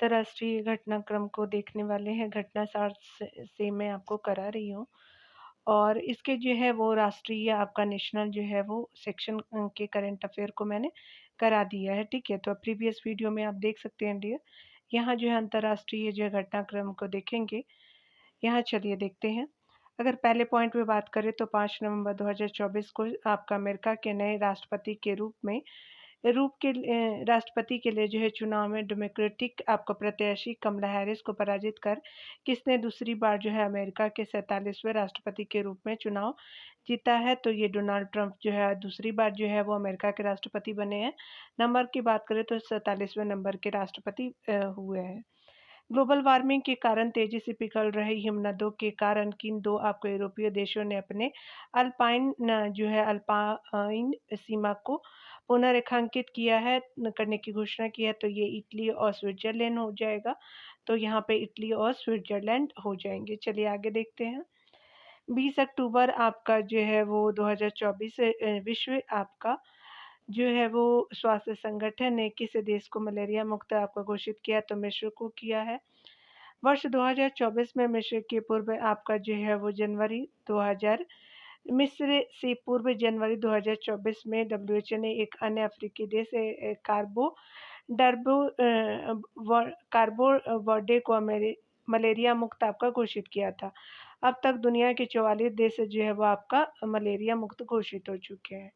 अंतर्राष्ट्रीय घटनाक्रम को देखने वाले हैं। घटना सार से मैं आपको करा रही हूँ और इसके जो है वो राष्ट्रीय आपका नेशनल जो है वो सेक्शन के करंट अफेयर को मैंने करा दिया है, ठीक है? तो प्रीवियस वीडियो में आप देख सकते हैं डियर, यहाँ जो है अंतर्राष्ट्रीय जो है घटनाक्रम को देखेंगे। यहाँ चलिए देखते हैं। अगर पहले पॉइंट में बात करें तो 5 नवंबर 2024 को आपका अमेरिका के नए राष्ट्रपति के राष्ट्रपति के लिए जो है चुनाव में डेमोक्रेटिक आपका प्रत्याशी कमला हैरिस को पराजित कर किसने दूसरी बार जो है अमेरिका के 47वें राष्ट्रपति के रूप में चुनाव जीता है? तो ये डोनाल्ड ट्रंप जो है दूसरी बार जो है वो अमेरिका के राष्ट्रपति बने हैं। नंबर की बात करें तो 47वें नंबर के राष्ट्रपति हुए हैं। ग्लोबल वार्मिंग के कारण तेजी से पिघल रही हिमनदों के कारण किन दो आपको यूरोपीय देशों ने अपने अल्पाइन सीमा को पुनर्रेखांकित किया है करने की घोषणा की है? तो ये इटली और स्विट्जरलैंड हो जाएगा। तो यहाँ पे इटली और स्विट्जरलैंड हो जाएंगे। चलिए आगे देखते हैं। 20 अक्टूबर आपका जो है वो 2024 विश्व आपका जो है वो स्वास्थ्य संगठन ने किस देश को मलेरिया मुक्त आपका घोषित किया? तो मिस्र को किया है। वर्ष 2024 में मिस्र से पूर्व जनवरी 2024 में डब्ल्यूएचओ ने एक अन्य अफ्रीकी देश कार्बो वर्डे को मलेरिया मुक्त आपका घोषित किया था। अब तक दुनिया के 44 देश जो है वो आपका मलेरिया मुक्त घोषित हो चुके हैं।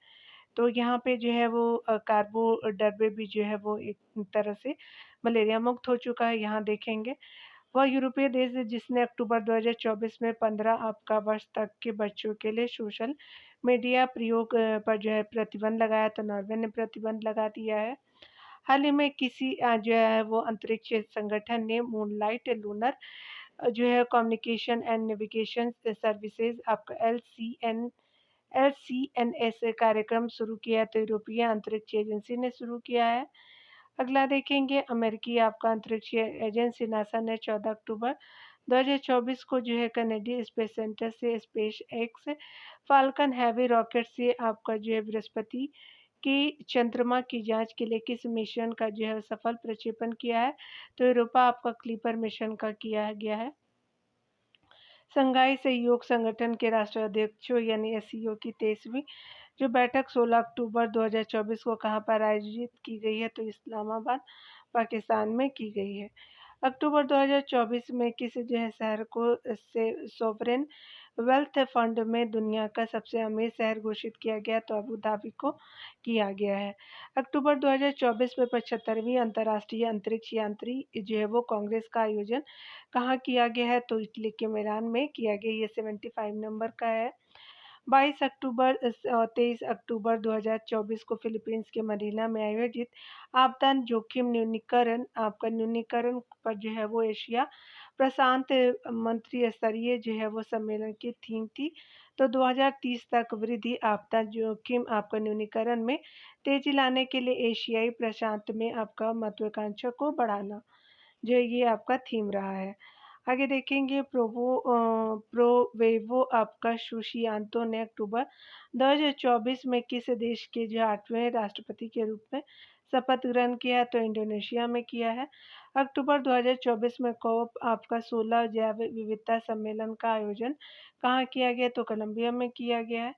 तो यहाँ पे जो है वो कार्बो डर्बे भी जो है वो एक तरह से मलेरिया मुक्त हो चुका है। यहाँ देखेंगे वह यूरोपीय देश है जिसने अक्टूबर 2024 में 15 आपका वर्ष तक के बच्चों के लिए सोशल मीडिया प्रयोग पर जो है प्रतिबंध लगाया। तो नॉर्वे ने प्रतिबंध लगा दिया है। हाल ही में किसी जो है वो अंतरिक्ष संगठन ने मूनलाइट लूनर जो है कम्युनिकेशन एंड नेविगेशन सर्विसेज आपका एलसीएनएस कार्यक्रम शुरू किया है। तो यूरोपीय अंतरिक्ष एजेंसी ने शुरू किया है। अगला देखेंगे अमेरिकी आपका अंतरिक्ष एजेंसी नासा ने 14 अक्टूबर 2024 को जो है कनेडी स्पेस सेंटर से space x falcon heavy rocket से आपका जो है बृहस्पति की चंद्रमा की जांच के लिए किस मिशन का जो है सफल प्रक्षेपण किया है? तो यूरोपा आपका क्लीपर मिशन का किया गया है। संघाई सहयोग संगठन के राष्ट्राध्यक्षों यानी एससीओ की 23वीं जो बैठक 16 अक्टूबर 2024 को कहाँ पर आयोजित की गई है? तो इस्लामाबाद पाकिस्तान में की गई है। अक्टूबर 2024 में किस जो है शहर को से सोवरेन वेल्थ फंड में दुनिया का सबसे अमीर शहर घोषित किया गया? तो अबू धाबी को किया गया है। अक्टूबर 2024 में 75वीं अंतर्राष्ट्रीय अंतरिक्ष यात्री जो है वो कांग्रेस का आयोजन कहाँ किया गया है? तो इटली के मिलान में किया गया। ये 75 नंबर का है। 23 अक्टूबर 2024 को फिलीपींस के मनीला में आयोजित आपदा जोखिम न्यूनीकरण पर जो है वो एशिया प्रशांत मंत्री स्तरीय जो है वो सम्मेलन की थीम थी। तो 2030 तक वृद्धि आपदा जोखिम आपका न्यूनीकरण में तेजी लाने के लिए एशियाई प्रशांत में आपका महत्वाकांक्षा को बढ़ाना जो ये आपका थीम रहा है। आगे देखेंगे प्रोवेवो आपका सुशियान्तो ने अक्टूबर 2024 में किस देश के जो 8वें राष्ट्रपति के रूप में शपथ ग्रहण किया है? तो इंडोनेशिया में किया है। अक्टूबर 2024 में कॉप आपका 16 जैव विविधता सम्मेलन का आयोजन कहाँ किया गया? तो कोलंबिया में किया गया है।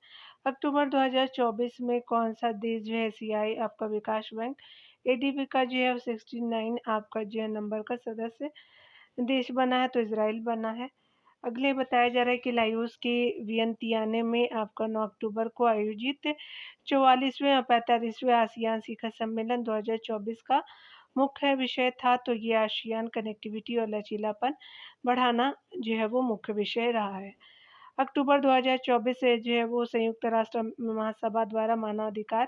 अक्टूबर 2024 में कौन सा देश जो है एशियाई आपका विकास बैंक एडीबी का जो है 69 आपका जो है नंबर का सदस्य देश बना है? तो इज़राइल बना है। अगले बताया जा रहा है कि लाओस के वियंतियाने में आपका 9 अक्टूबर को आयोजित 44वें और 45वें आसियान शिखर सम्मेलन 2024 का मुख्य विषय था। तो ये आसियान कनेक्टिविटी और लचीलापन बढ़ाना जो है वो मुख्य विषय रहा है। अक्टूबर 2024 से जो है वो संयुक्त राष्ट्र महासभा द्वारा मानवाधिकार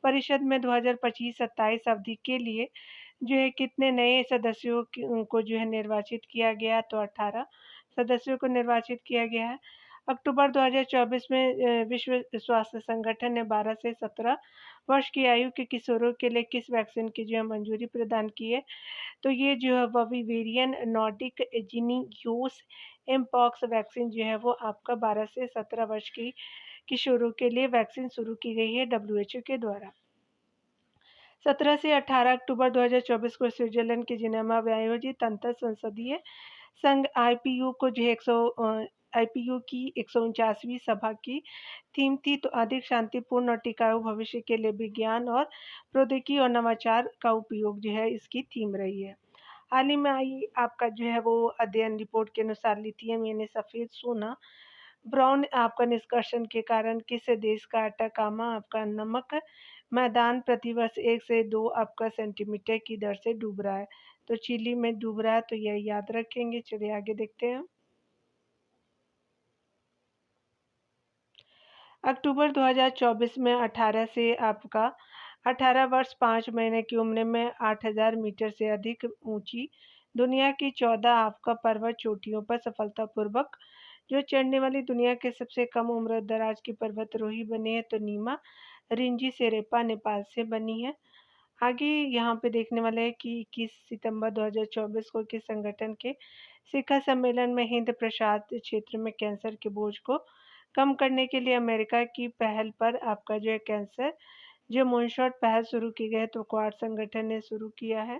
परिषद में 2025-27 अवधि के लिए जो है कितने नए सदस्यों को जो है निर्वाचित किया गया? तो 18 सदस्यों को निर्वाचित किया गया है। अक्टूबर 2024 में विश्व स्वास्थ्य संगठन ने 12 से 17 वर्ष की आयु के किशोरों के लिए किस वैक्सीन की जो है मंजूरी प्रदान की है? तो ये जो है बविवेरियन नॉर्डिक जिनियोस एमपॉक्स वैक्सीन जो है वो आपका 12 से 17 वर्ष की किशोरों के लिए वैक्सीन शुरू की गई है डब्ल्यूएचओ के द्वारा। 17 से 18 अक्टूबर 2024 को स्विट्जरलैंड के जिनेवा में आयोजित अंतर संसदीय संघ आईपीयू को जो 100 आईपीयू की 149वीं सभा की थीम थी तो अधिक शांतिपूर्ण और टिकाऊ भविष्य के लिए विज्ञान और प्रौद्योगिकी और नवाचार का उपयोग जो है इसकी थीम रही है। हाल ही में आई आपका जो है वो अध्ययन रिपोर्ट के अनुसार लिथियम यानी सफेद सोना ब्राउन आपका निष्कर्षण के कारण किस देश का अटाकामा आपका नमक मैदान प्रतिवर्ष 1 से 2 आपका सेंटीमीटर की दर से डूब रहा है। तो चिली में डूब रहा है तो यह याद रखेंगे। चलिए आगे देखते हैं। अक्टूबर 2024 में 18 वर्ष 5 महीने की उम्र में 8000 मीटर से अधिक ऊंची दुनिया की 14 आपका पर्वत चोटियों पर सफलतापूर्वक जो चढ़ने वाली दुनिया के सबसे कम उम्र दराज की पर्वतारोही बनी है तो नीमा रिंजी शेरेपा नेपाल से बनी है। आगे यहाँ पे देखने वाले हैं कि 21 सितंबर 2024 को किस संगठन के शिखर सम्मेलन में हिंद प्रशांत क्षेत्र में कैंसर के बोझ को कम करने के लिए अमेरिका की पहल पर आपका जो है कैंसर जो मूनशॉट पहल शुरू की गई है तो क्वाड संगठन ने शुरू किया है।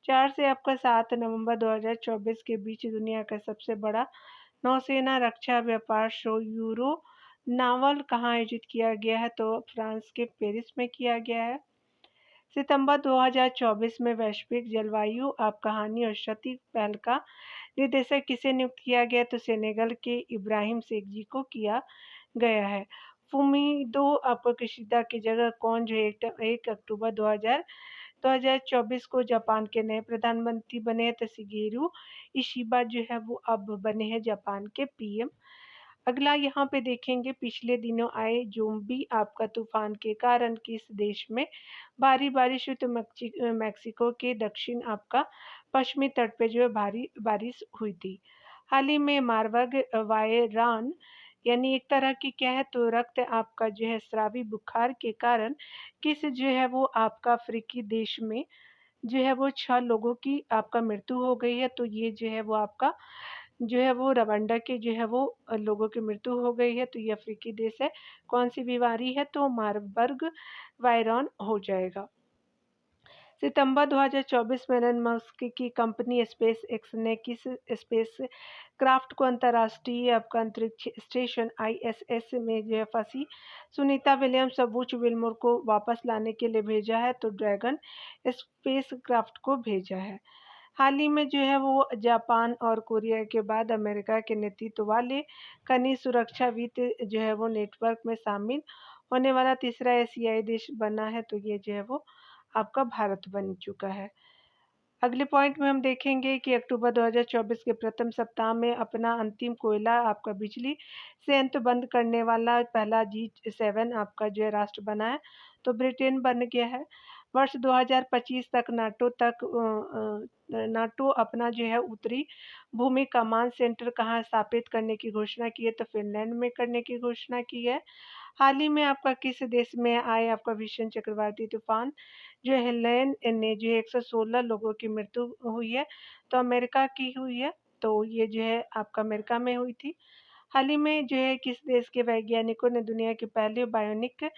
4 से आपका 7 नवंबर 2024 के बीच दुनिया का सबसे बड़ा नौसेना रक्षा व्यापार शो यूरो नावल कहाँ आयोजित किया गया है तो फ्रांस के पेरिस में किया गया है। सितंबर 2024 में वैश्विक जलवायु आप कहानी और क्षति पहल का निर्देशक किसे नियुक्त किया गया तो सेनेगल के इब्राहिम शेख जी को किया गया है। फुमीदो अपकिशिदा की जगह कौन जो 1 अक्टूबर 2024 को जापान के नए प्रधानमंत्री बने तो शिगेरू इशिबा जो है वो अब बने हैं जापान के पीएम। अगला यहाँ पे देखेंगे पिछले दिनों आए जोम्बी आपका तूफान के कारण किस देश में भारी बारिश हुई तो मैक्सिको के दक्षिण आपका पश्चिमी तट पे जो है भारी बारिश हुई थी। हाल ही में मारबर्ग वायरान यानी एक तरह की क्या है तो रक्त आपका जो है स्रावी बुखार के कारण किस जो है वो आपका अफ्रीकी देश में जो है वो 6 लोगों की आपका मृत्यु हो गई है तो ये जो है वो आपका जो है वो रवांडा के जो है वो लोगों की मृत्यु हो गई है तो ये अफ्रीकी देश है। कौन सी बीमारी है तो मारबर्ग वायरॉन हो जाएगा। सितंबर 2024 में एलन मस्क की कंपनी स्पेस एक्स ने किस स्पेस क्राफ्ट को अंतर्राष्ट्रीय आपका अंतरिक्ष स्टेशन आईएसएस में जो है फंसी सुनीता विलियम्स और बुच विल्मोर को वापस लाने के लिए भेजा है तो ड्रैगन स्पेस क्राफ्ट को भेजा है। हाल ही में जो है वो जापान और कोरिया के बाद अमेरिका के नेतृत्व वाले खनिज सुरक्षा वित्त जो है वो नेटवर्क में शामिल होने वाला तीसरा एशियाई देश बना है तो ये जो है वो आपका भारत बन चुका है। अगले पॉइंट में हम देखेंगे कि अक्टूबर 2024 के प्रथम सप्ताह में अपना अंतिम कोयला आपका बिजली संयंत्र बंद करने वाला पहला G7 आपका जो है राष्ट्र बना है तो ब्रिटेन बन गया है। वर्ष 2025 तक नाटो अपना जो है उत्तरी भूमि कमांड सेंटर कहाँ स्थापित करने की घोषणा की है तो फिनलैंड में करने की घोषणा की है। हाल ही में आपका किस देश में आए आपका भीषण चक्रवाती तूफान जो हेलेन ने जो 116 लोगों की मृत्यु हुई है तो अमेरिका की हुई है तो ये जो है आपका अमेरिका में हुई थी। हाल ही में जो है किस देश के वैज्ञानिकों ने दुनिया की पहली बायोनिक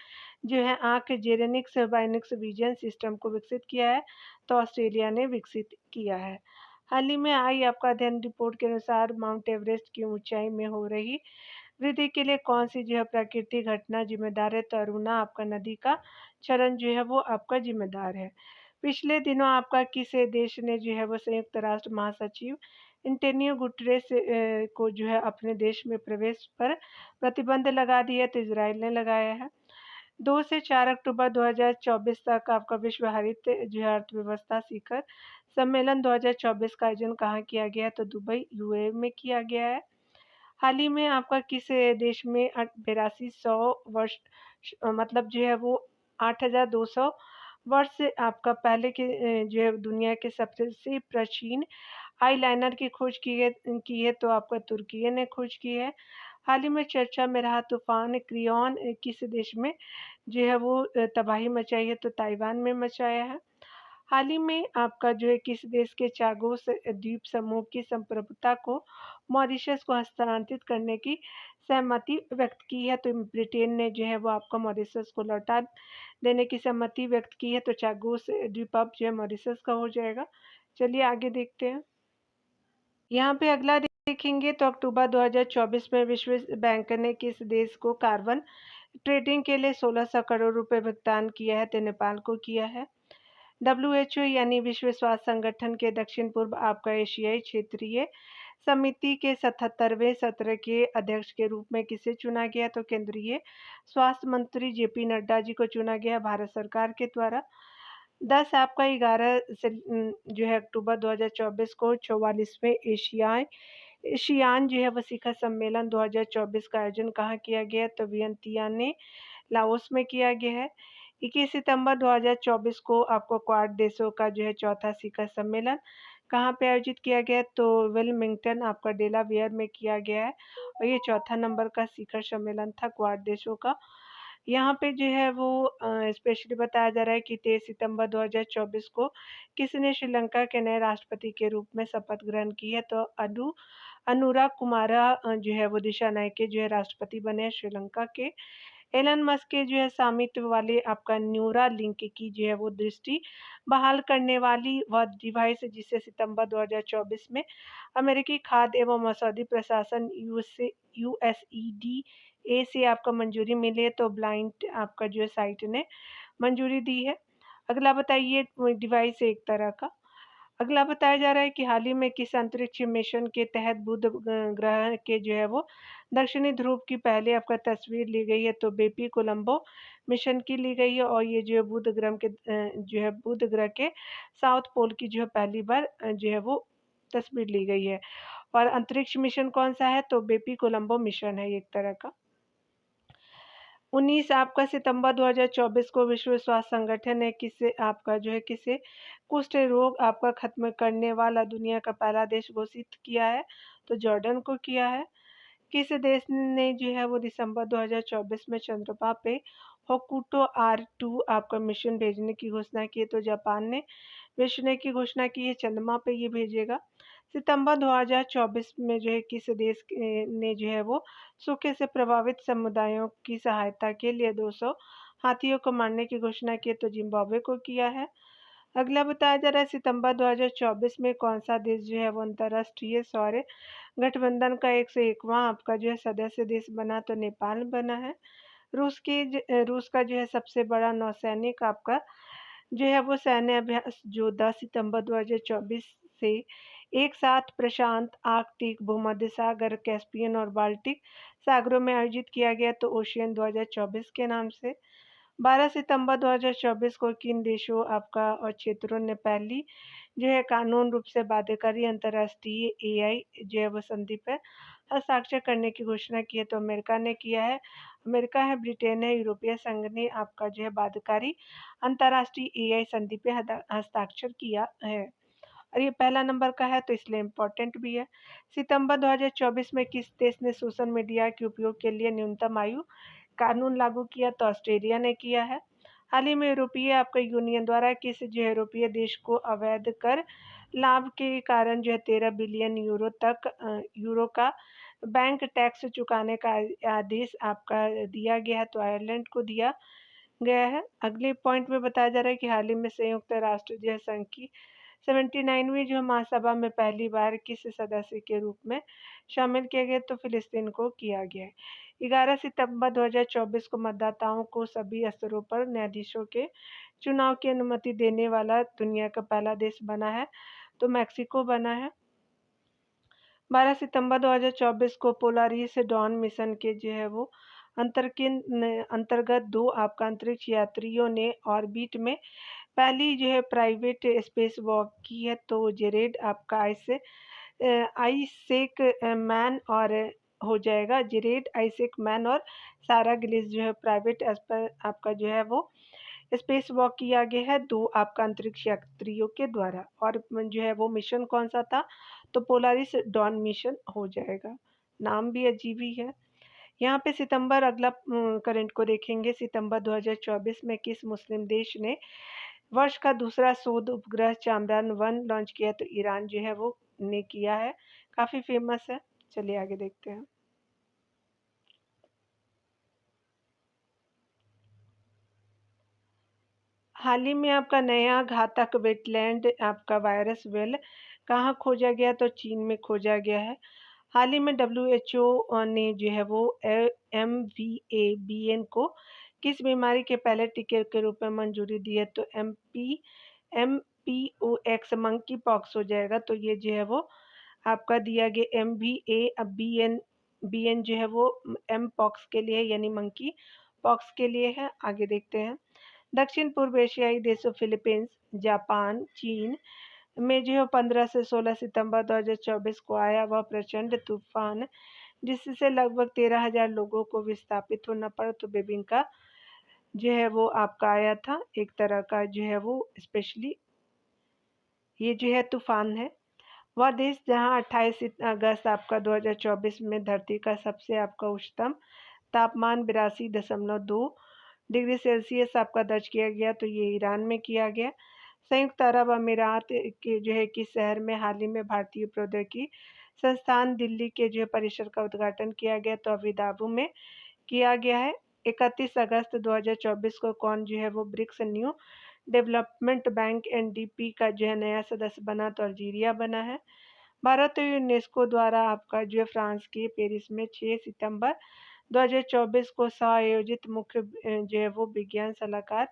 जो है आंख जेरेनिक्स बायोनिक्स विजन सिस्टम को विकसित किया है तो ऑस्ट्रेलिया ने विकसित किया है। हाल ही में आई आपका अध्ययन रिपोर्ट के अनुसार माउंट एवरेस्ट की ऊंचाई में हो रही वृद्धि के लिए कौन सी जो है प्राकृतिक घटना जिम्मेदार है तो अरुणा आपका नदी का क्षरण जो है वो आपका जिम्मेदार है। पिछले दिनों आपका किस देश ने जो है वो संयुक्त राष्ट्र महासचिव एंटोनियो गुटरेस को जो है अपने देश में प्रवेश पर प्रतिबंध लगा दिया तो इजराइल ने लगाया है। 2 से 4 अक्टूबर 2024 तक आपका विश्व हरित जो है अर्थव्यवस्था शिखर सम्मेलन 2024 का आयोजन कहाँ किया गया है तो दुबई यूएई में किया गया है। हाल ही में आपका किस देश में 8200 वर्ष मतलब जो है वो 8200 वर्ष से आपका पहले के जो है दुनिया के सबसे प्राचीन आईलाइनर की खोज की है तो आपका तुर्की ने खोज की है। हाल ही में चर्चा में रहा तूफान क्रियॉन किस देश में जो है वो तबाही मचाई है तो ताइवान में मचाया है। हाल ही में आपका जो है किस देश के चागोस द्वीप समूह की संप्रभुता को मॉरिशस को हस्तांतरित करने की सहमति व्यक्त की है। तो ब्रिटेन ने जो है वो आपका मॉरिशस को लौटा देने की सहमति व्यक्त की है। तो चागोस द्वीप अब जो है मॉरिशस का हो जाएगा। चलिए आगे देखते हैं। यहाँ पे अगला देखेंगे तो अक्टूबर 2024 में विश्व बैंक ने किस देश को कार्बन ट्रेडिंग के लिए 1600 करोड़ रुपए भुगतान किया है? तो नेपाल को किया है। WHO यानी विश्व स्वास्थ्य संगठन के दक्षिण पूर्व आपका एशियाई क्षेत्रीय समिति के 77वें सत्र के अध्यक्ष के रूप में किसे चुना गया? तो केंद्रीय स्वास्थ्य मंत्री JP नड्डा जी को चुना गया भारत सरकार के द्वारा। 10 आपका 11 से जो है अक्टूबर 2024 को 44वें एशियान जो है वो शिखर सम्मेलन 2024 का आयोजन कहाँ किया गया? तो वियंतियाने लाओस में किया गया है। 21 सितंबर 2024 को आपको क्वाड देशों का जो है चौथा शिखर सम्मेलन कहाँ पे आयोजित किया गया? तो वेलमिंगटन आपका डेलावेयर में किया गया है और ये चौथा नंबर का शिखर सम्मेलन था क्वाड देशों का। यहाँ पे जो है वो स्पेशली बताया जा रहा है कि 23 सितंबर 2024 को किसने श्रीलंका के नए राष्ट्रपति के रूप में शपथ ग्रहण की है? तो अनुरा कुमारा जो है वो दिशानायके के जो है राष्ट्रपति बने हैं श्रीलंका के। एलन मस्क के जो है स्वामित्व वाले आपका न्यूरा लिंक की जो है वो दृष्टि बहाल करने वाली वह डिवाइस जिसे सितंबर 2024 में अमेरिकी खाद्य एवं औषधि प्रशासन USEDA से आपका मंजूरी मिली है। तो ब्लाइंड आपका जो है साइट ने मंजूरी दी है। अगला बताइए डिवाइस एक तरह का। अगला बताया जा रहा है कि हाल ही में किस अंतरिक्ष मिशन के तहत बुध ग्रह के जो है वो दक्षिणी ध्रुव की पहले आपका तस्वीर ली गई है? तो बेपी कोलंबो मिशन की ली गई है और ये जो है बुध ग्रह के जो है बुध ग्रह के साउथ पोल की जो है पहली बार जो है वो तस्वीर ली गई है। और अंतरिक्ष मिशन कौन सा है? तो बेपी कोलंबो मिशन है एक तरह का। 19 आपका सितंबर 2024 को विश्व स्वास्थ्य संगठन ने किसे कुष्ठ रोग आपका खत्म करने वाला दुनिया का पहला देश घोषित किया है? तो जॉर्डन को किया है। किस देश ने जो है वो दिसंबर 2024 में चंद्रमा पे होकुटो R2 आपका मिशन भेजने की घोषणा की है? तो जापान ने विश्व ने की घोषणा की है चंद्रमा पे ये भेजेगा। सितंबर 2024 में जो है किस देश ने जो है वो सूखे से प्रभावित समुदायों की सहायता के लिए 200 हाथियों को मारने की घोषणा की है? तो जिम्बाब्वे को किया है। अगला बताया जा रहा है सितंबर 2024 में कौन सा देश जो है वो अंतर्राष्ट्रीय सौर गठबंधन का 101वां आपका जो है सदस्य देश बना? तो नेपाल बना है। रूस का जो है सबसे बड़ा नौसैनिक आपका जो है वो सैन्य अभ्यास जो 10 सितंबर 2024 से एक साथ प्रशांत, आर्कटिक, भूमध्य सागर, कैस्पियन और बाल्टिक सागरों में आयोजित किया गया। तो ओशियन 2024 के नाम से। 12 सितंबर 2024 को किन देशों आपका और क्षेत्रों ने पहली जो है कानून रूप से बाध्यकारी अंतर्राष्ट्रीय एआई जो है वो संधि पर हस्ताक्षर करने की घोषणा की है? तो अमेरिका ने किया है। अमेरिका है, ब्रिटेन है, यूरोपीय संघ ने आपका जो है बाध्यकारी अंतर्राष्ट्रीय एआई संधि पे हस्ताक्षर किया है और ये पहला नंबर का है तो इसलिए इम्पोर्टेंट भी है। सितंबर 2024 में किस देश ने सोशल मीडिया के उपयोग के लिए न्यूनतम आयु कानून लागू किया? तो ऑस्ट्रेलिया ने किया है। हाल ही में यूरोपीय आपका यूनियन द्वारा किस जो यूरोपीय देश को अवैध कर लाभ के कारण जो है 13 बिलियन यूरो का बैंक टैक्स चुकाने का आदेश आपका दिया गया है? तो आयरलैंड को दिया गया है। अगले पॉइंट में बताया जा रहा है कि हाल ही में संयुक्त राष्ट्र जो है संघ की 79वीं जो महासभा में पहली बार किस सदस्य के रूप में शामिल किया गया? तो फिलिस्तीन को किया गया है। 11 सितंबर 2024 को मतदाताओं को सभी स्तरों पर न्यायाधीशों के चुनाव की अनुमति देने वाला दुनिया का पहला देश बना है? तो मैक्सिको बना है। 12 सितंबर 2024 को पोलारिस डॉन मिशन के जो है वो अंतर्गत 2 आपका अंतरिक्ष यात्रियों ने ऑर्बिट में पहली जो है प्राइवेट स्पेस वॉक की है? तो जेरेड आपका आइसेक मैन और हो जाएगा जेरेड आइसेक मैन और सारा गिलिस जो है प्राइवेट आपका जो है वो स्पेस वॉक किया गया है 2 आपका अंतरिक्ष यात्रियों के द्वारा। और जो है वो मिशन कौन सा था? तो पोलारिस डॉन मिशन हो जाएगा। नाम भी अजीब ही है। यहाँ पे सितंबर अगला करंट को देखेंगे। सितंबर 2024 में किस मुस्लिम देश ने वर्ष का दूसरा शोध उपग्रह चांद्रयान-1 लॉन्च किया तो ईरान जो है वो ने किया है, काफ़ी फेमस है। चलिए आगे देखते हैं। हाल ही में आपका नया घातक वेटलैंड आपका वायरस वेल कहाँ खोजा गया तो चीन में खोजा गया है। हाल ही में डब्ल्यूएचओ ने जो है वो एमवीएबीएन को किस बीमारी के पहले टीके के रूप में मंजूरी दी है तो एमपीओएक्स मंकी पॉक्स हो जाएगा। तो ये जो है वो आपका दिया गया बीएन जो है वो एम पॉक्स के लिए यानी मंकी पॉक्स के लिए है। आगे देखते हैं। दक्षिण पूर्व एशियाई देशों फिलीपींस, जापान, चीन में जो है 15 से 16 सितंबर 2024 को आया वह प्रचंड तूफान जिससे लगभग 13,000 लोगों को विस्थापित होना पड़ा। तो बेबिंका जो है वो आपका आया था, एक तरह का जो है वो स्पेशली ये जो है तूफान है। वह देश जहां 28 अगस्त आपका 2024 में धरती का सबसे आपका उच्चतम तापमान 82.2 डिग्री सेल्सियस आपका दर्ज किया गया तो ये ईरान में किया गया। संयुक्त अरब अमीरात के जो है कि शहर में हाल ही में भारतीय प्रौद्योगिकी संस्थान दिल्ली के जो है परिसर का उद्घाटन किया गया तो अबू धाबी में किया गया है। 31 अगस्त 2024 को कौन जो है वो BRICS New Development Bank NDP का जो है नया सदस्य बना तो अल्जीरिया बना है। भारत और यूनेस्को द्वारा आपका जो है फ्रांस के पेरिस में 6 सितंबर 2024 को सह-आयोजित मुख्य जो है वो विज्ञान सलाहकार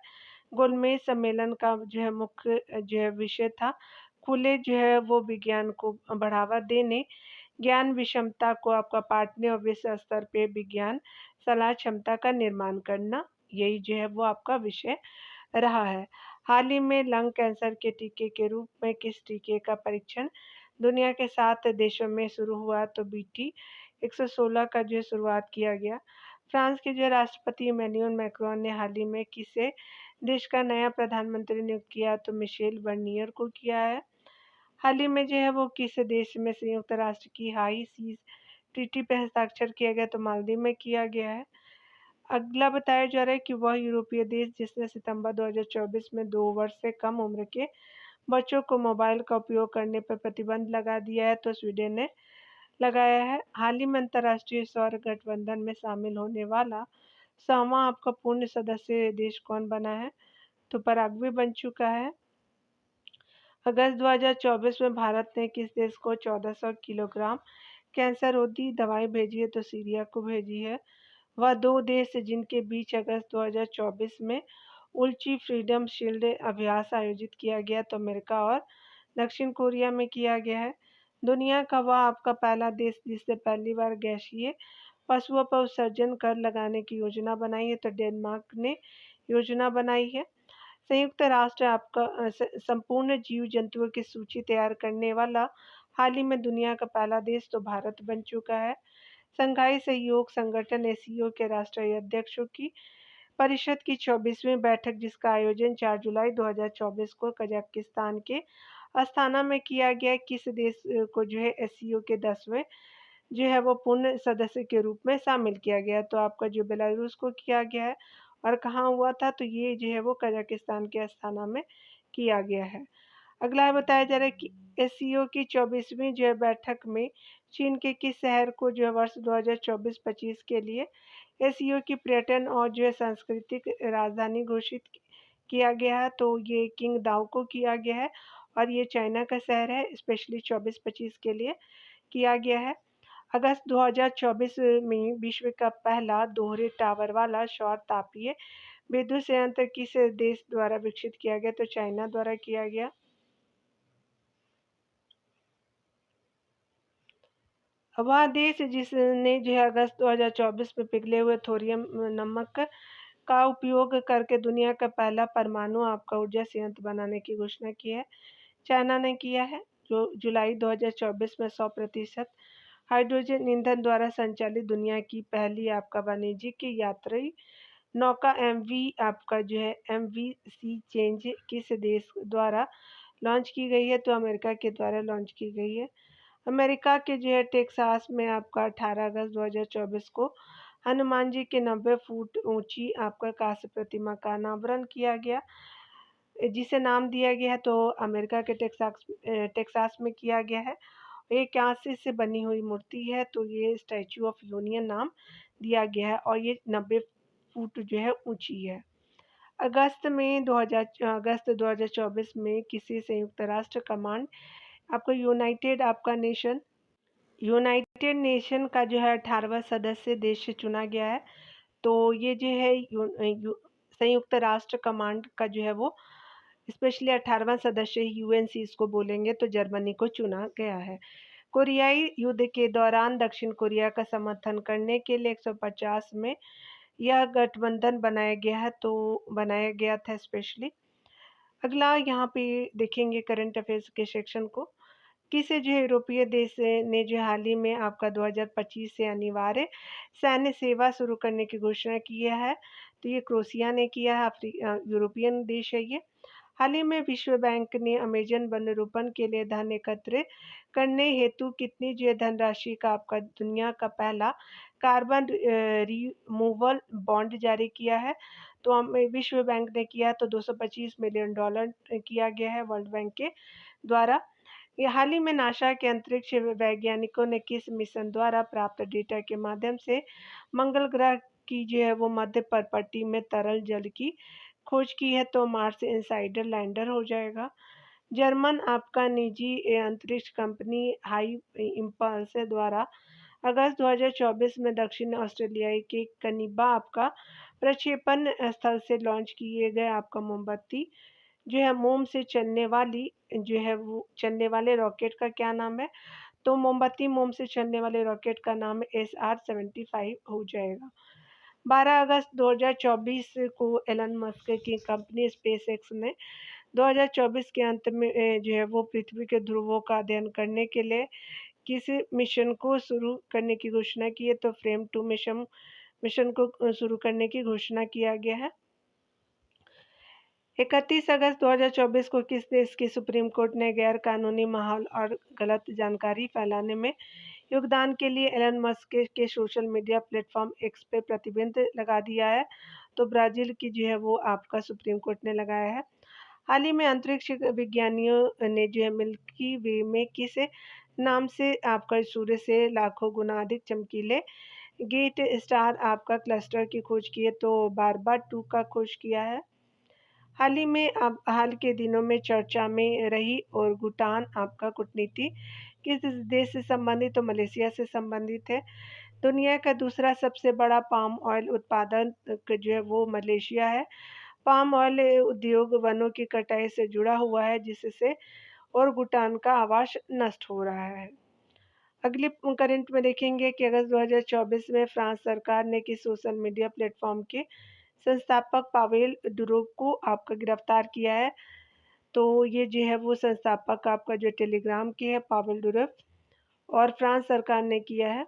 गोलमेज सम्मेलन का जो है मुख्य जो है विषय था खुले जो है वो विज्ञान को बढ़ावा देने, ज्ञान विषमता को आपका बांटने और विश्व स्तर पे विज्ञान सलाह क्षमता का निर्माण करना, यही जो है वो आपका विषय रहा है। हाल ही में लंग कैंसर के टीके के रूप में किस टीके का परीक्षण दुनिया के 7 देशों में शुरू हुआ तो बीटी 116 का जो है शुरुआत किया गया। फ्रांस के जो राष्ट्रपति इमैनुअल मैक्रोन ने हाल ही में किसे देश का नया प्रधानमंत्री नियुक्त किया तो मिशेल बर्नियर को किया है। हाल ही में जो है वो किस देश में संयुक्त राष्ट्र की हाई सीज ट्रीटी पे हस्ताक्षर किया गया तो मालदीव में किया गया है। अगला बताया जा रहा है कि वह यूरोपीय देश जिसने सितंबर 2024 में 2 वर्ष से कम उम्र के बच्चों को मोबाइल का उपयोग करने पर प्रतिबंध लगा दिया है तो स्वीडन ने लगाया है। हाल ही में अंतर्राष्ट्रीय सौर गठबंधन में शामिल होने वाला 100वां आपका पूर्ण सदस्य देश कौन बना है तो पराग्वे बन चुका है। अगस्त 2024 में भारत ने किस देश को 1400 किलोग्राम कैंसर रोधी दवाई भेजी है तो सीरिया को भेजी है। वह 2 देश जिनके बीच अगस्त 2024 में उल्ची फ्रीडम शील्ड अभ्यास आयोजित किया गया तो अमेरिका और दक्षिण कोरिया में किया गया है। दुनिया का वह आपका पहला देश जिसने पहली बार गैसीय पशुओं पर उत्सर्जन कर लगाने की योजना बनाई है तो डेनमार्क ने योजना बनाई है। संयुक्त राष्ट्र आपका संपूर्ण जीव जंतुओं की सूची तैयार करने वाला हाल ही में दुनिया का पहला देश तो भारत बन चुका है। संघाई सहयोग संगठन एसीओ के राष्ट्रीय अध्यक्षों की परिषद की 24वीं बैठक जिसका आयोजन 4 जुलाई 2024 को कजाकिस्तान के अस्थाना में किया गया। किस देश को जो है एसीओ के 10वें जो है वो पूर्ण सदस्य के रूप में शामिल किया गया तो आपका जो बेलारूस को किया गया है और कहाँ हुआ था तो ये जो है वो कजाकिस्तान के अस्थाना में किया गया है। अगला है बताया जा रहा है कि एससीओ की 24वीं जो है बैठक में चीन के किस शहर को जो है वर्ष 2024-25 के लिए एससीओ की पर्यटन और जो है सांस्कृतिक राजधानी घोषित किया गया है तो ये किंगदाओ को किया गया है और ये चाइना का शहर है स्पेशली 24-25 के लिए किया गया है। अगस्त 2024 में विश्व का पहला दोहरे टावर वाला सौर तापीय विद्युत संयंत्र किस देश द्वारा विकसित किया गया तो चाइना द्वारा किया गया। वह देश जिसने जो है अगस्त 2024 में पिघले हुए थोरियम नमक का उपयोग करके दुनिया का पहला परमाणु आपका ऊर्जा संयंत्र बनाने की घोषणा की है, चाइना ने किया है। जो जुलाई 2024 में 100% हाइड्रोजन ईंधन द्वारा संचालित दुनिया की पहली आपका वाणिज्यिक यात्री नौका एमवी आपका जो है एमवी सी चेंज किस देश द्वारा लॉन्च की गई है तो अमेरिका के द्वारा लॉन्च की गई है। अमेरिका के जो है टेक्सास में आपका 18 अगस्त 2024 को हनुमान जी के 90 फुट ऊंची आपका कांस्य प्रतिमा का अनावरण किया गया। जिसे नाम दिया गया है तो अमेरिका के टेक्सास में किया गया है। ये कांसे से बनी हुई मूर्ति है, तो ये स्टैच्यू ऑफ यूनियन नाम दिया गया है और ये 90 फुट जो है ऊंची है। अगस्त 2024 में किसी संयुक्त राष्ट्र कमांड आपको यूनाइटेड नेशन का जो है 18वां सदस्य देश से चुना गया है। तो ये जो है संयुक्त राष्ट्र कमांड का जो है वो स्पेशली 18वां सदस्य यूएनसी इसको बोलेंगे, तो जर्मनी को चुना गया है। कोरियाई युद्ध के दौरान दक्षिण कोरिया का समर्थन करने के लिए 150 में यह गठबंधन बनाया गया था स्पेशली। अगला यहाँ पे देखेंगे करंट अफेयर्स के सेक्शन को। किसी जो यूरोपीय देश ने जो हाल ही में आपका 2025 से अनिवार्य सैन्य सेवा शुरू करने की घोषणा की है, तो ये क्रोएशिया ने किया है। यूरोपियन देश है ये। हाल ही में विश्व बैंक ने अमेजन वनरोपण के लिए धन एकत्र करने हेतु कितनी जो धनराशि का आपका दुनिया का पहला कार्बन रिमूवल बॉन्ड जारी किया है, तो हमें विश्व बैंक ने किया तो $225 मिलियन किया गया है वर्ल्ड बैंक के द्वारा। ये हाल ही में नासा के अंतरिक्ष वैज्ञानिकों ने किस मिशन द्वारा प्राप्त डेटा के माध्यम से मंगल ग्रह की जो है वो मध्य पट्टी में तरल जल की खोज की है, तो मार्स इनसाइडर लैंडर हो जाएगा। जर्मन आपका निजी अंतरिक्ष कंपनी हाई इम्पल्स द्वारा अगस्त 2024 में दक्षिण ऑस्ट्रेलिया के कनिबा आपका प्रक्षेपण स्थल से लॉन्च किए गए आपका मोमबत्ती जो है मोम से चलने वाली जो है वो चलने वाले रॉकेट का क्या नाम है, तो मोमबत्ती मोम से चलने वाले रॉकेट का नाम SR-75 हो जाएगा। 12 अगस्त 2024 को एलन मस्क की कंपनी स्पेसएक्स ने 2024 के अंत में जो है वो पृथ्वी के ध्रुवों का अध्ययन करने के लिए किसी मिशन को शुरू करने की घोषणा की है, तो फ्रेम 2 मिशन को शुरू करने की घोषणा किया गया है। 31 अगस्त 2024 को किस देश की सुप्रीम कोर्ट ने गैर कानूनी माहौल और गलत जानकारी फैलाने में योगदान के लिए एलन मस्क के सोशल मीडिया प्लेटफॉर्म एक्स पे प्रतिबंध लगा दिया है, तो ब्राजील की जो है वो आपका सुप्रीम कोर्ट ने लगाया है। हाल ही में अंतरिक्ष विज्ञानियों ने जो है मिल्की वे में किस नाम से आपका सूर्य से लाखों गुना अधिक चमकीले गेट स्टार आपका क्लस्टर की खोज की है, तो बारबा 2 का खोज किया है। हाल के दिनों में चर्चा में रही और भूटान आपका कूटनीति किस देश से संबंधित, तो मलेशिया से संबंधित है। दुनिया का दूसरा सबसे बड़ा पाम ऑयल उत्पादक जो है वो मलेशिया है। पाम ऑयल उद्योग वनों की कटाई से जुड़ा हुआ है, जिससे और भूटान का आवास नष्ट हो रहा है। अगले करंट में देखेंगे कि अगस्त 2024 में फ्रांस सरकार ने किस सोशल मीडिया प्लेटफॉर्म के संस्थापक पावेल डुरोव को आपका गिरफ्तार किया है, तो ये जो है वो संस्थापक आपका जो टेलीग्राम के है पावेल डुरोव और फ्रांस सरकार ने किया है।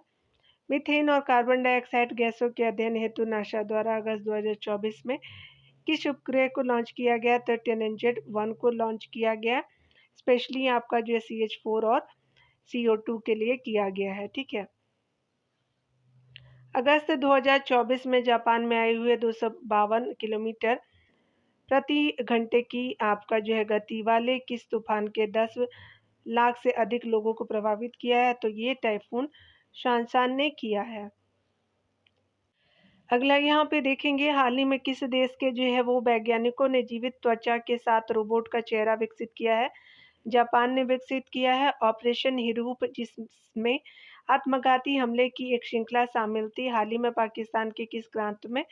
मीथेन और कार्बन डाइऑक्साइड गैसों के अध्ययन हेतु नासा द्वारा अगस्त 2024 में किस उपग्रह को लॉन्च किया गया, तो टेनेंजेट-1 को लॉन्च किया गया, स्पेशली आपका जो CH4 और CO2 के लिए किया गया है। ठीक है। अगस्त 2024 में जापान में आए हुए 252 किलोमीटर प्रति घंटे की आपका जो है गति वाले किस तूफान के 10 लाख से अधिक लोगों को प्रभावित किया है, तो ये टाइफून शानशान ने किया है। अगला यहाँ पे देखेंगे हाल ही में किस देश के जो है वो वैज्ञानिकों ने जीवित त्वचा के साथ रोबोट का चेहरा विकसित किया है। जापान ने विकसित किया है ऑपरेशन हिरूप, जिसमें आत्मघाती हमले की एक श्रृंखला शामिल थी। हाल ही में पाकिस्तान के किस प्रांत में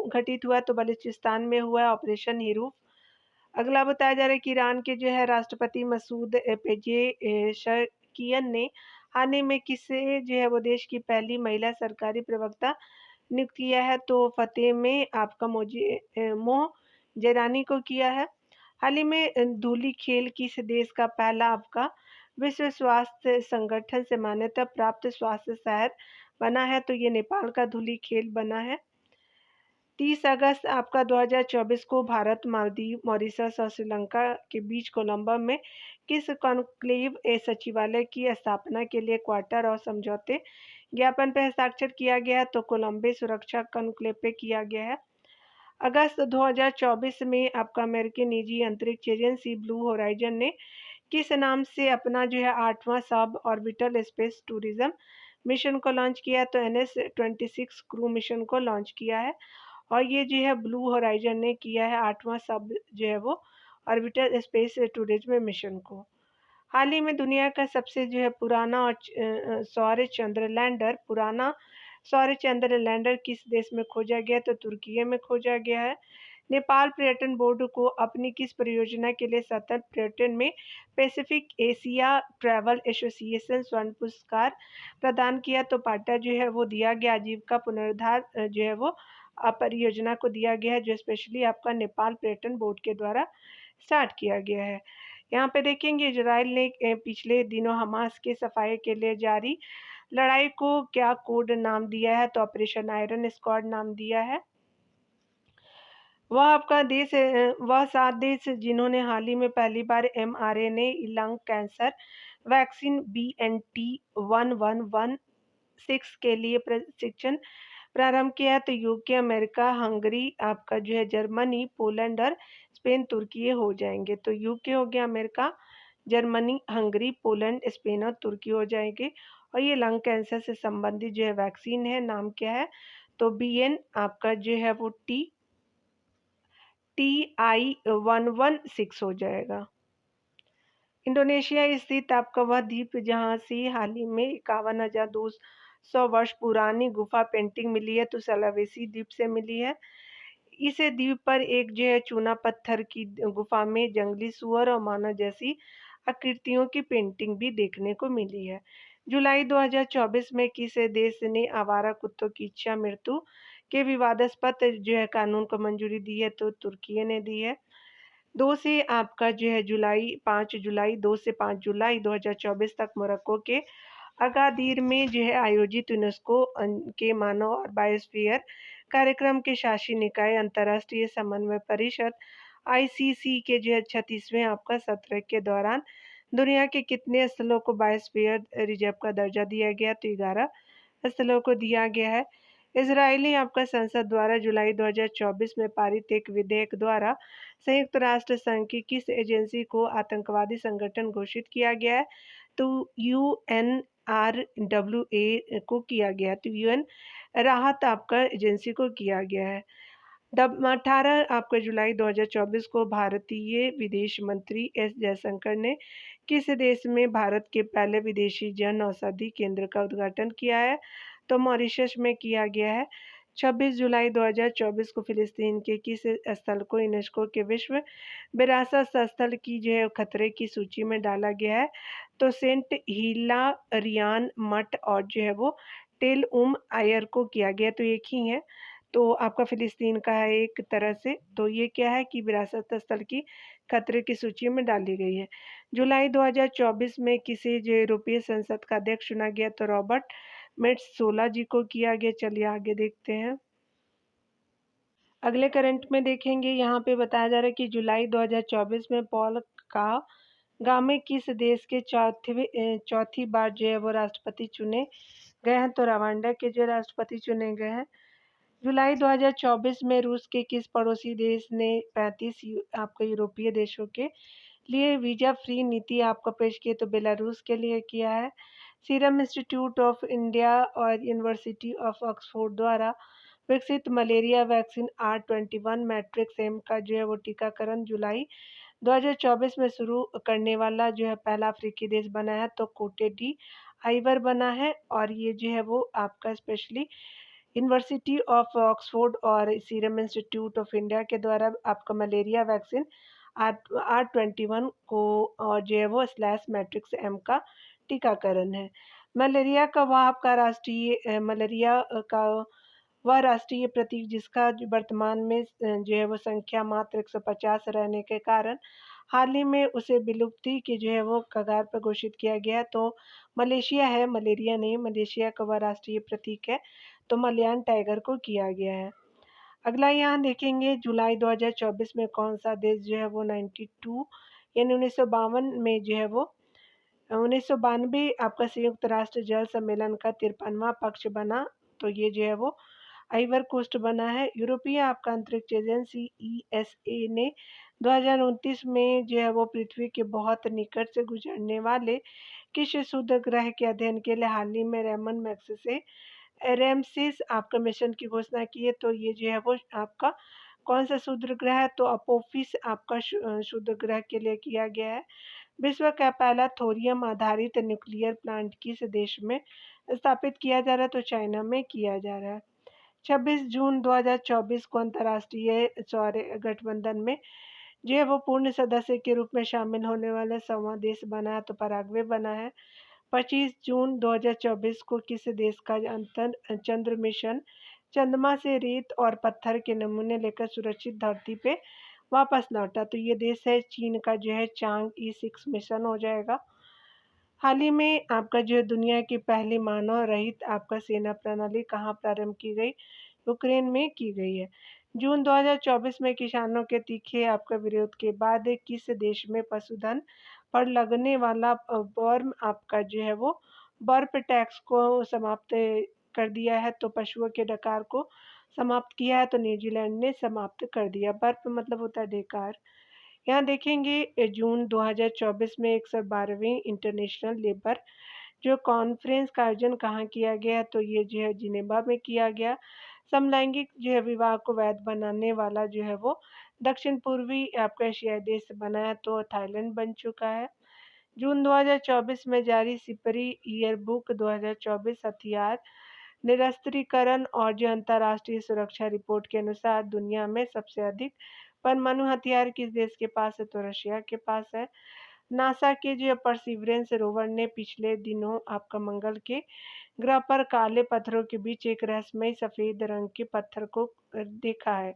घटित हुआ, तो बलूचिस्तान में हुआ ऑपरेशन हिरूप। अगला बताया जा रहा है कि ईरान के जो है राष्ट्रपति मसूद पेजेशकियन ने हाल ही में किसे जो है वो देश की पहली महिला सरकारी प्रवक्ता नियुक्त किया है, तो फतेह में आपका मोह जैरानी को किया है। हाल ही में धूली खेल किस देश का पहला आपका विश्व स्वास्थ्य संगठन से मान्यता प्राप्त स्वास्थ्य शहर बना है, तो ये नेपाल का धूली खेल बना है। 30 अगस्त आपका 2024 को भारत, मालदीव, मॉरिशस और श्रीलंका के बीच कोलंबो में किस कॉन्क्लेव सचिवालय की स्थापना के लिए क्वार्टर और समझौते ज्ञापन पर हस्ताक्षर किया गया है, तो कोलंबे सुरक्षा कॉन्क्लेव पे किया गया है। अगस्त 2024 में आपका अमेरिकी निजी अंतरिक्ष एजेंसी ब्लू होराइजन ने किस नाम से अपना जो है 8वां sub orbital space tourism mission को लॉन्च किया? तो NS-26 क्रू मिशन को लॉन्च किया है और ये जो है ब्लू होराइजन ने किया है 8वां सब जो है वो ऑर्बिटल स्पेस टूरिज्म मिशन को। हाल ही में दुनिया का सबसे जो है पुराना और सौर चंद्र लैंडर किस देश में खोजा गया? तो तुर्की में खोजा गया है। नेपाल पर्यटन बोर्ड को अपनी किस परियोजना के लिए सतत पर्यटन में पैसिफिक एशिया ट्रैवल एसोसिएशन स्वर्ण पुरस्कार प्रदान किया? तो पाटा जो है वो दिया गया आजीविका पुनरुद्धार जो है वो परियोजना को दिया गया है, जो स्पेशली आपका नेपाल पर्यटन बोर्ड के द्वारा स्टार्ट किया गया है। यहाँ पे देखेंगे इजराइल ने पिछले दिनों हमास के सफाई के लिए जारी लड़ाई को क्या कोड नाम दिया है? तो ऑपरेशन आयरन स्क्वाड नाम दिया है। वह आपका देश है, वह 7 देश जिन्होंने हाल ही में पहली बार mRNA lung cancer vaccine BNT1116 के लिए प्रशिक्षण प्रारंभ किया है। तो यूके, अमेरिका, हंगरी, आपका जो है जर्मनी, पोलैंड और स्पेन, तुर्की हो जाएंगे। तो यूके हो गया, America, Germany, Hungary, Poland, Spain और तुर्की हो जाएंगे। और ये लंग कैंसर से संबंधित जो है वैक्सीन है, नाम क्या है? तो BN आपका जो है वो TI-116 हो जाएगा। इंडोनेशिया स्थित आपका वह द्वीप जहाँ से हाल ही में 51,200 वर्ष पुरानी गुफा पेंटिंग मिली है, तो सलावेसी द्वीप से मिली है। इस द्वीप पर एक जो है चूना पत्थर की गुफा में जंगली सुअर और मानव जैसी आकृतियों की पेंटिंग भी देखने को मिली है। जुलाई 2024 में किस देश ने आवारा कुत्तों की इच्छा मृत्यु के विवादास्पद जो है कानून को मंजूरी दी है? तो तुर्की ने दी है। 2 से आपका जो है 2 से 5 जुलाई 2024 तक मोरक्को के अगादीर में जो है आयोजित यूनेस्को के मानव और बायोस्फीयर कार्यक्रम के शासी निकाय अंतर्राष्ट्रीय समन्वय परिषद ICC के जो है 36वें आपका सत्र के दौरान दुनिया के कितने स्थलों को बायोस्फीयर रिजर्व का दर्जा दिया गया? तो 11 स्थलों को दिया गया है। इजरायली आपका संसद द्वारा जुलाई 2024 में पारित एक विधेयक द्वारा संयुक्त राष्ट्र संघ की किस एजेंसी को आतंकवादी संगठन घोषित किया गया है? तो UNRWA को किया गया। तो UN राहत आपका एजेंसी को किया गया है। 18 आपका जुलाई 2024 को भारतीय विदेश मंत्री एस जयशंकर ने किस देश में भारत के पहले विदेशी जन औषधि केंद्र का उद्घाटन किया है? तो मॉरिशस में किया गया है। 26 जुलाई 2024 को फिलिस्तीन के किस स्थल को यूनेस्को के विश्व विरासत स्थल की जो है खतरे की सूची में डाला गया है? तो सेंट हिलारियान मठ और जो है वो टेल आयर को किया गया। तो एक ही है, तो आपका फिलिस्तीन का है एक तरह से। तो ये क्या है कि विरासत स्थल की खतरे की सूची में डाली गई है। जुलाई 2024 में किसी जो यूरोपीय संसद का अध्यक्ष चुना गया? तो रॉबर्ट मेट्सोला जी को किया गया। चलिए आगे देखते हैं। अगले करंट में देखेंगे, यहाँ पे बताया जा रहा है कि जुलाई 2024 में पॉल कागामे किस देश के चौथी बार जो है वो राष्ट्रपति चुने गए हैं? तो रवांडा के जो राष्ट्रपति चुने गए हैं। जुलाई 2024 में रूस के किस पड़ोसी देश ने 35 आपके यूरोपीय देशों के लिए वीजा फ्री नीति आपको पेश की? तो बेलारूस के लिए किया है। सीरम इंस्टीट्यूट ऑफ इंडिया और यूनिवर्सिटी ऑफ ऑक्सफोर्ड द्वारा विकसित malaria vaccine R21 matrix M का जो है वो टीकाकरण जुलाई 2024 में शुरू करने वाला जो है पहला अफ्रीकी देश बना है। तो कोटे डी आइवर बना है और ये जो है वो आपका स्पेशली यूनिवर्सिटी ऑफ ऑक्सफोर्ड और सीरम इंस्टीट्यूट ऑफ इंडिया के द्वारा आपका मलेरिया वैक्सीन R21 को और जो है वो स्लैश मैट्रिक्स एम का टीकाकरण है। मलेरिया का वह आपका मलेरिया का वह राष्ट्रीय प्रतीक जिसका वर्तमान में जो है वो संख्या मात्र 150 रहने के कारण हाल ही में उसे विलुप्ति की जो है वो कगार पर घोषित किया गया। तो मलेशिया है, मलेरिया नहीं, मलेशिया का वह राष्ट्रीय प्रतीक है। तो मलयान टाइगर को किया गया है। अगला यहाँ देखेंगे, जुलाई 2024 में कौन सा देश जो है वो 92 यानी 1952 में जो है वो 1992 आपका संयुक्त राष्ट्र जल सम्मेलन का 53वां पक्ष बना? तो ये जो है वो आइवर कोस्ट बना है। यूरोपीय आपका अंतरिक्ष एजेंसी ईएसए ने 2029 में जो है वो पृथ्वी के बहुत निकट से गुजरने वाले किसी क्षुद्र ग्रह के अध्ययन के लिए हाल ही में रेमन मैग्सेसे रेमसिस आपका मिशन की घोषणा की है। तो ये जो है वो आपका कौन सा क्षुद्र ग्रह है, तो अपोफिस आपका क्षुद्र ग्रह के लिए किया गया है। विश्व का पहला थोरियम आधारित न्यूक्लियर प्लांट किस देश में स्थापित किया जा रहा है, तो चाइना में किया जा रहा है। 26 जून 2024 को अंतर्राष्ट्रीय सौर गठबंधन में जो है वो पूर्ण सदस्य के रूप में शामिल होने वाला 100वां देश बना है, तो पराग्वे बना है। 25 जून 2024 को किस देश का अंतर चंद्र मिशन चंद्रमा से रेत और पत्थर के नमूने लेकर सुरक्षित धरती पे वापस लौटा, तो ये देश है चीन का जो है चांग E6 मिशन हो जाएगा। हाल ही में आपका जो है दुनिया की पहली मानव रहित आपका सेना प्रणाली कहाँ प्रारंभ की गई, यूक्रेन में की गई है। जून 2024 में किसानों के तीखे आपका विरोध के बाद किस देश में पशुधन पर लगने वाला बर्म आपका जो है वो बर्प टैक्स को समाप्त कर दिया है, तो पशुओं के डकार को समाप्त किया है, तो न्यूजीलैंड ने समाप्त कर दिया। बर्प मतलब होता है डेकार। यहाँ देखेंगे जून 2024 में 112वीं इंटरनेशनल लेबर जो कॉन्फ्रेंस का आयोजन कहाँ किया गया, तो ये जो है जिनेवा में किया गया। समलैंगिक जो है विवाह को वैध बनाने वाला जो है वो दक्षिण पूर्वी आपका एशियाई देश बना है, तो थाईलैंड बन चुका है। जून 2024 में जारी सिपरी ईयरबुक 2024 हथियार निरस्त्रीकरण और जो अंतर्राष्ट्रीय सुरक्षा रिपोर्ट के अनुसार दुनिया में सबसे अधिक परमाणु हथियार किस देश के पास है, तो रशिया के पास है। नासा के जो परसिवरेंस रोवर ने पिछले दिनों आपका मंगल के ग्रह पर काले पत्थरों के बीच एक रहस्यमय सफेद रंग के पत्थर को देखा है,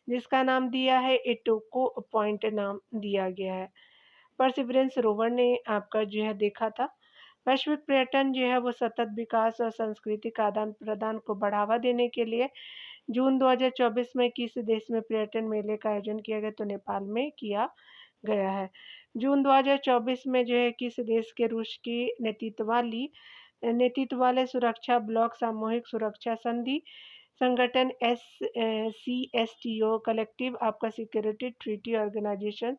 जिसका नाम दिया है एटोको पॉइंट नाम दिया गया है। परसिवरेंस रोवर ने आपका जो है देखा था। वैश्विक पर्यटन जो है वो सतत विकास और सांस्कृतिक आदान प्रदान को बढ़ावा देने के लिए जून 2024 में किस देश में पर्यटन मेले का आयोजन किया गया, तो नेपाल में किया गया है। जून 2024 में जो है किस देश के रूस की नेतृत्व वाले सुरक्षा ब्लॉक सामूहिक सुरक्षा संधि संगठन CSTO कलेक्टिव आपका सिक्योरिटी ट्रीटी ऑर्गेनाइजेशन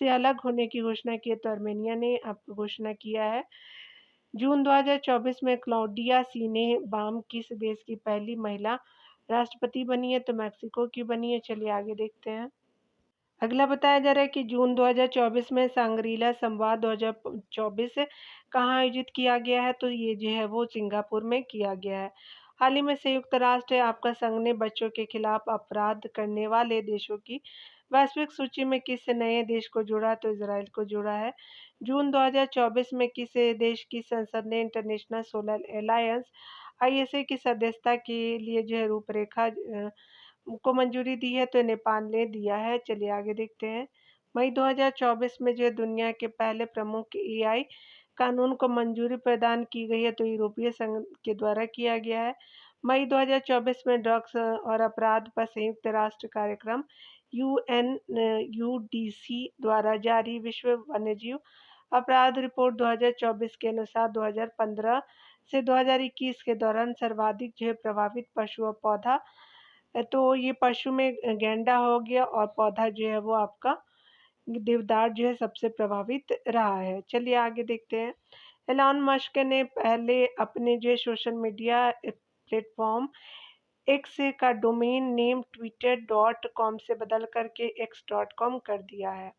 से अलग होने की घोषणा की है, तो आर्मेनिया ने आपको घोषणा किया है। जून 2024 में क्लॉडिया सीनेबाम किस देश की पहली महिला राष्ट्रपति बनी है, तो मैक्सिको की बनी है। चलिए आगे देखते हैं। अगला बताया जा रहा है कि जून 2024 में सांग्रीला संवाद 2024 कहाँ आयोजित किया गया है, तो ये जो है वो सिंगापुर में किया गया है। हाल ही में संयुक्त राष्ट्र आपका संघ ने बच्चों के खिलाफ अपराध करने वाले देशों की वैश्विक सूची में किस नए देश को जोड़ा, तो इसराइल को जोड़ा है। जून 2024 में किस देश की संसद ने इंटरनेशनल सोलर अलायंस ISA की सदस्यता के लिए जो है रूपरेखा को मंजूरी दी है, तो नेपाल ने दिया है। चलिए आगे देखते हैं। मई 2024 में जो दुनिया के पहले प्रमुख AI कानून को मंजूरी प्रदान की गई है, तो यूरोपीय संघ के द्वारा किया गया है। मई 2024 में ड्रग्स और अपराध पर संयुक्त राष्ट्र कार्यक्रम UNUDC द्वारा जारी विश्व वन्यजीव अपराध रिपोर्ट 2024 के अनुसार 2015 से 2021 के दौरान सर्वाधिक जो है प्रभावित पशु और पौधा, तो ये पशु में गैंडा हो गया और पौधा जो है वो आपका देवदार जो है सबसे प्रभावित रहा है। चलिए आगे देखते हैं। एलॉन मस्क ने पहले अपने जो सोशल मीडिया प्लेटफॉर्म एक्स का डोमेन नेम twitter.com से बदल करके x.com कर दिया है।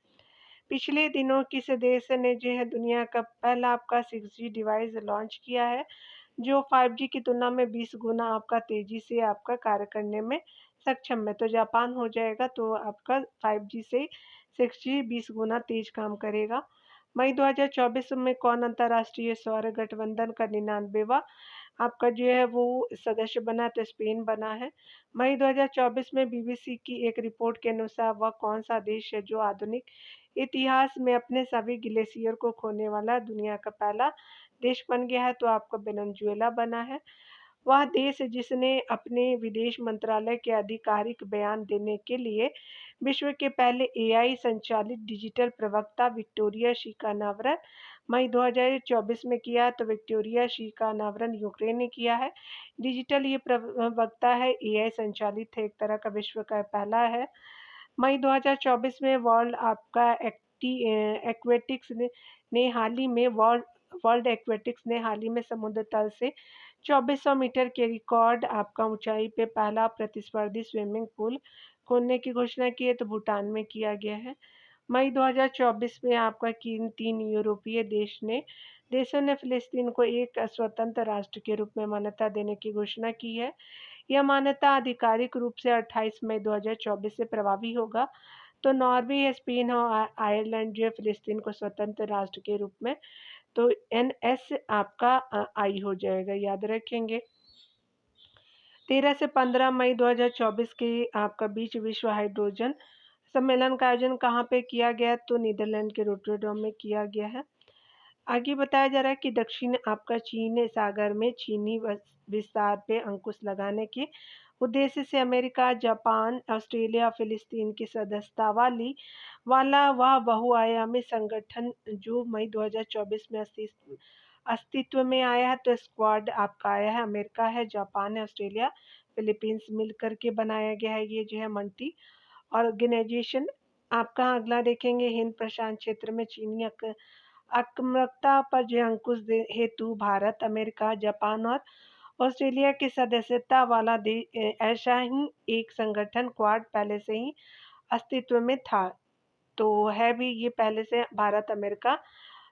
पिछले दिनों किस देश ने जो है दुनिया का पहला आपका 6G डिवाइस लॉन्च किया है, जो 5G की तुलना में 20 गुना आपका तेजी से आपका कार्य करने में सक्षम है, तो जापान हो जाएगा। तो आपका 5G से 6G 20 गुना तेज काम करेगा। मई 2024 में कौन अंतर्राष्ट्रीय सौर गठबंधन का 99वां आपका जो है वो सदस्य बना, तो स्पेन बना है। मई 2024 में BBC की एक रिपोर्ट के अनुसार वह कौन सा देश है जो आधुनिक इतिहास में अपने सभी ग्लेशियर को खोने वाला दुनिया का पहला देश बन गया है, तो आपका वेनेजुएला बना है। वह देश जिसने अपने विदेश मंत्रालय के आधिकारिक बयान देने के लिए विश्व के पहले AI संचालित डिजिटल प्रवक्ता विक्टोरिया शिकानावरत मई 2024 में किया तो विक्टोरिया शी का अनावरण यूक्रेन ने किया है। डिजिटल ये प्रवक्ता है, एआई संचालित है, एक तरह का विश्व का पहला है। मई 2024 में वर्ल्ड आपका एक्वेटिक्स ने हाल ही में वर्ल्ड एक्वेटिक्स ने हाल ही में समुद्र तल से 2400 मीटर के रिकॉर्ड आपका ऊंचाई पे पहला प्रतिस्पर्धी स्विमिंग पूल खोलने की घोषणा की है, तो भूटान में किया गया है। मई 2024 में आपका किन 3 यूरोपीय देशों ने फ़िलिस्तीन को एक स्वतंत्र राष्ट्र के रूप में मान्यता देने की घोषणा की है। यह मान्यता आधिकारिक रूप से 28 मई 2024 से प्रभावी होगा। तो नॉर्वे, स्पेन और आयरलैंड जो है फ़िलिस्तीन को स्वतंत्र राष्ट्र के रूप में, तो एनएस आपका आई हो जाएगा, याद रखेंगे। 13 से 15 मई 2024 के आपका बीच विश्व हाइड्रोजन सम्मेलन का आयोजन कहाँ पे किया गया, तो नीदरलैंड के रोटरडैम में किया गया है। आगे बताया जा रहा है कि दक्षिण आपका चीन सागर में चीनी विस्तार पे अंकुश लगाने के उद्देश्य से अमेरिका, जापान, ऑस्ट्रेलिया, फिलिस्तीन की सदस्यता वाला वह बहुआयामी संगठन जो मई 2024 में अस्तित्व में आया है। तो स्क्वाड आपका आया है, अमेरिका है, जापान है, ऑस्ट्रेलिया, फिलीपींस मिलकर के बनाया गया है। ये जो है मल्टी ऑर्गेनाइजेशन। आपका अगला देखेंगे, हिंद प्रशांत क्षेत्र में चीनी आक्रामकता पर जो अंकुश हेतु भारत, अमेरिका, जापान और ऑस्ट्रेलिया की सदस्यता वाला ऐसा ही एक संगठन क्वाड पहले से ही अस्तित्व में था। तो है भी ये पहले से भारत, अमेरिका,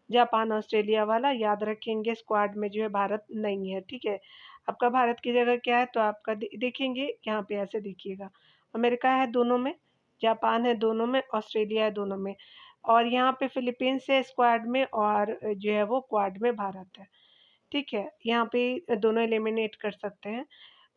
जापान, ऑस्ट्रेलिया वाला, याद रखेंगे। स्क्वाड में जो है भारत नहीं है, ठीक है। आपका भारत की जगह क्या है, तो आपका देखेंगे यहाँ पे ऐसे देखिएगा, अमेरिका है दोनों में, जापान है दोनों में, ऑस्ट्रेलिया है दोनों में, और यहाँ पे फिलीपींस है स्क्वाड में, और जो है वो क्वाड में भारत है, ठीक है। यहाँ पे दोनों एलिमिनेट कर सकते हैं।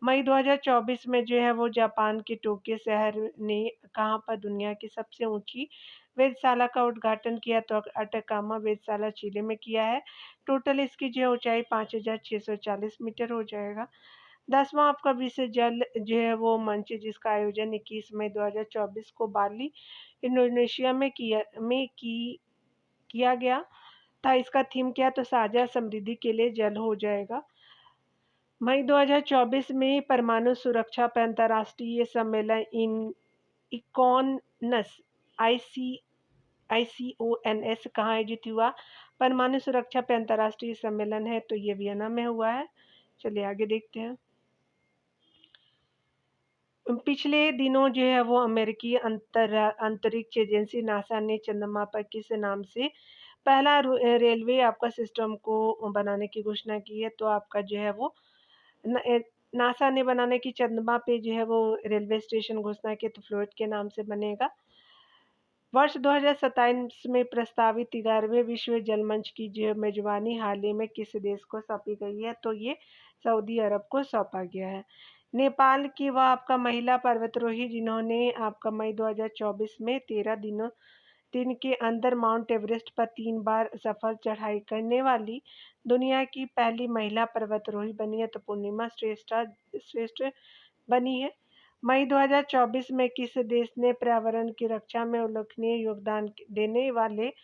मई 2024 में जो है वो जापान के टोक्यो शहर ने कहाँ पर दुनिया की सबसे ऊंची वेधशाला का उद्घाटन किया, तो अटाकामा वेधशाला चिली में किया है। टोटल इसकी जो ऊंचाई 5640 मीटर हो जाएगा। 10वां आपका विश्व जल जो है वो मंच जिसका आयोजन 21 मई 2024 को बाली, इंडोनेशिया में किया गया था। इसका थीम क्या, तो साझा समृद्धि के लिए जल हो जाएगा। मई 2024 में परमाणु सुरक्षा पर अंतर्राष्ट्रीय सम्मेलन इन इकॉनस आईसी ICONS कहाँ आयोजित हुआ। परमाणु सुरक्षा पे अंतर्राष्ट्रीय सम्मेलन है, तो ये वियना में हुआ है। चलिए आगे देखते हैं। पिछले दिनों जो है वो अमेरिकी अंतरिक्ष एजेंसी नासा ने चंद्रमा पर किस नाम से पहला रेलवे आपका सिस्टम को बनाने की घोषणा की है, तो आपका जो है वो नासा ने बनाने की चंद्रमा पे जो है वो रेलवे स्टेशन घोषणा की, तो फ्लोरिड के नाम से बनेगा। वर्ष 2027 में प्रस्तावित 11वें विश्व जल मंच की जो मेजबानी हाल ही में किस देश को सौंपी गई है, तो ये सऊदी अरब को सौंपा गया है। नेपाल की वह आपका महिला पर्वतारोही जिन्होंने आपका मई 2024 में 13 दिन के अंदर माउंट एवरेस्ट पर 3 बार सफल चढ़ाई करने वाली दुनिया की पहली महिला पर्वतारोही बनी है, तो पूर्णिमा श्रेष्ठ बनी है। मई 2024 में किस देश ने पर्यावरण की रक्षा में उल्लेखनीय योगदान देने वाले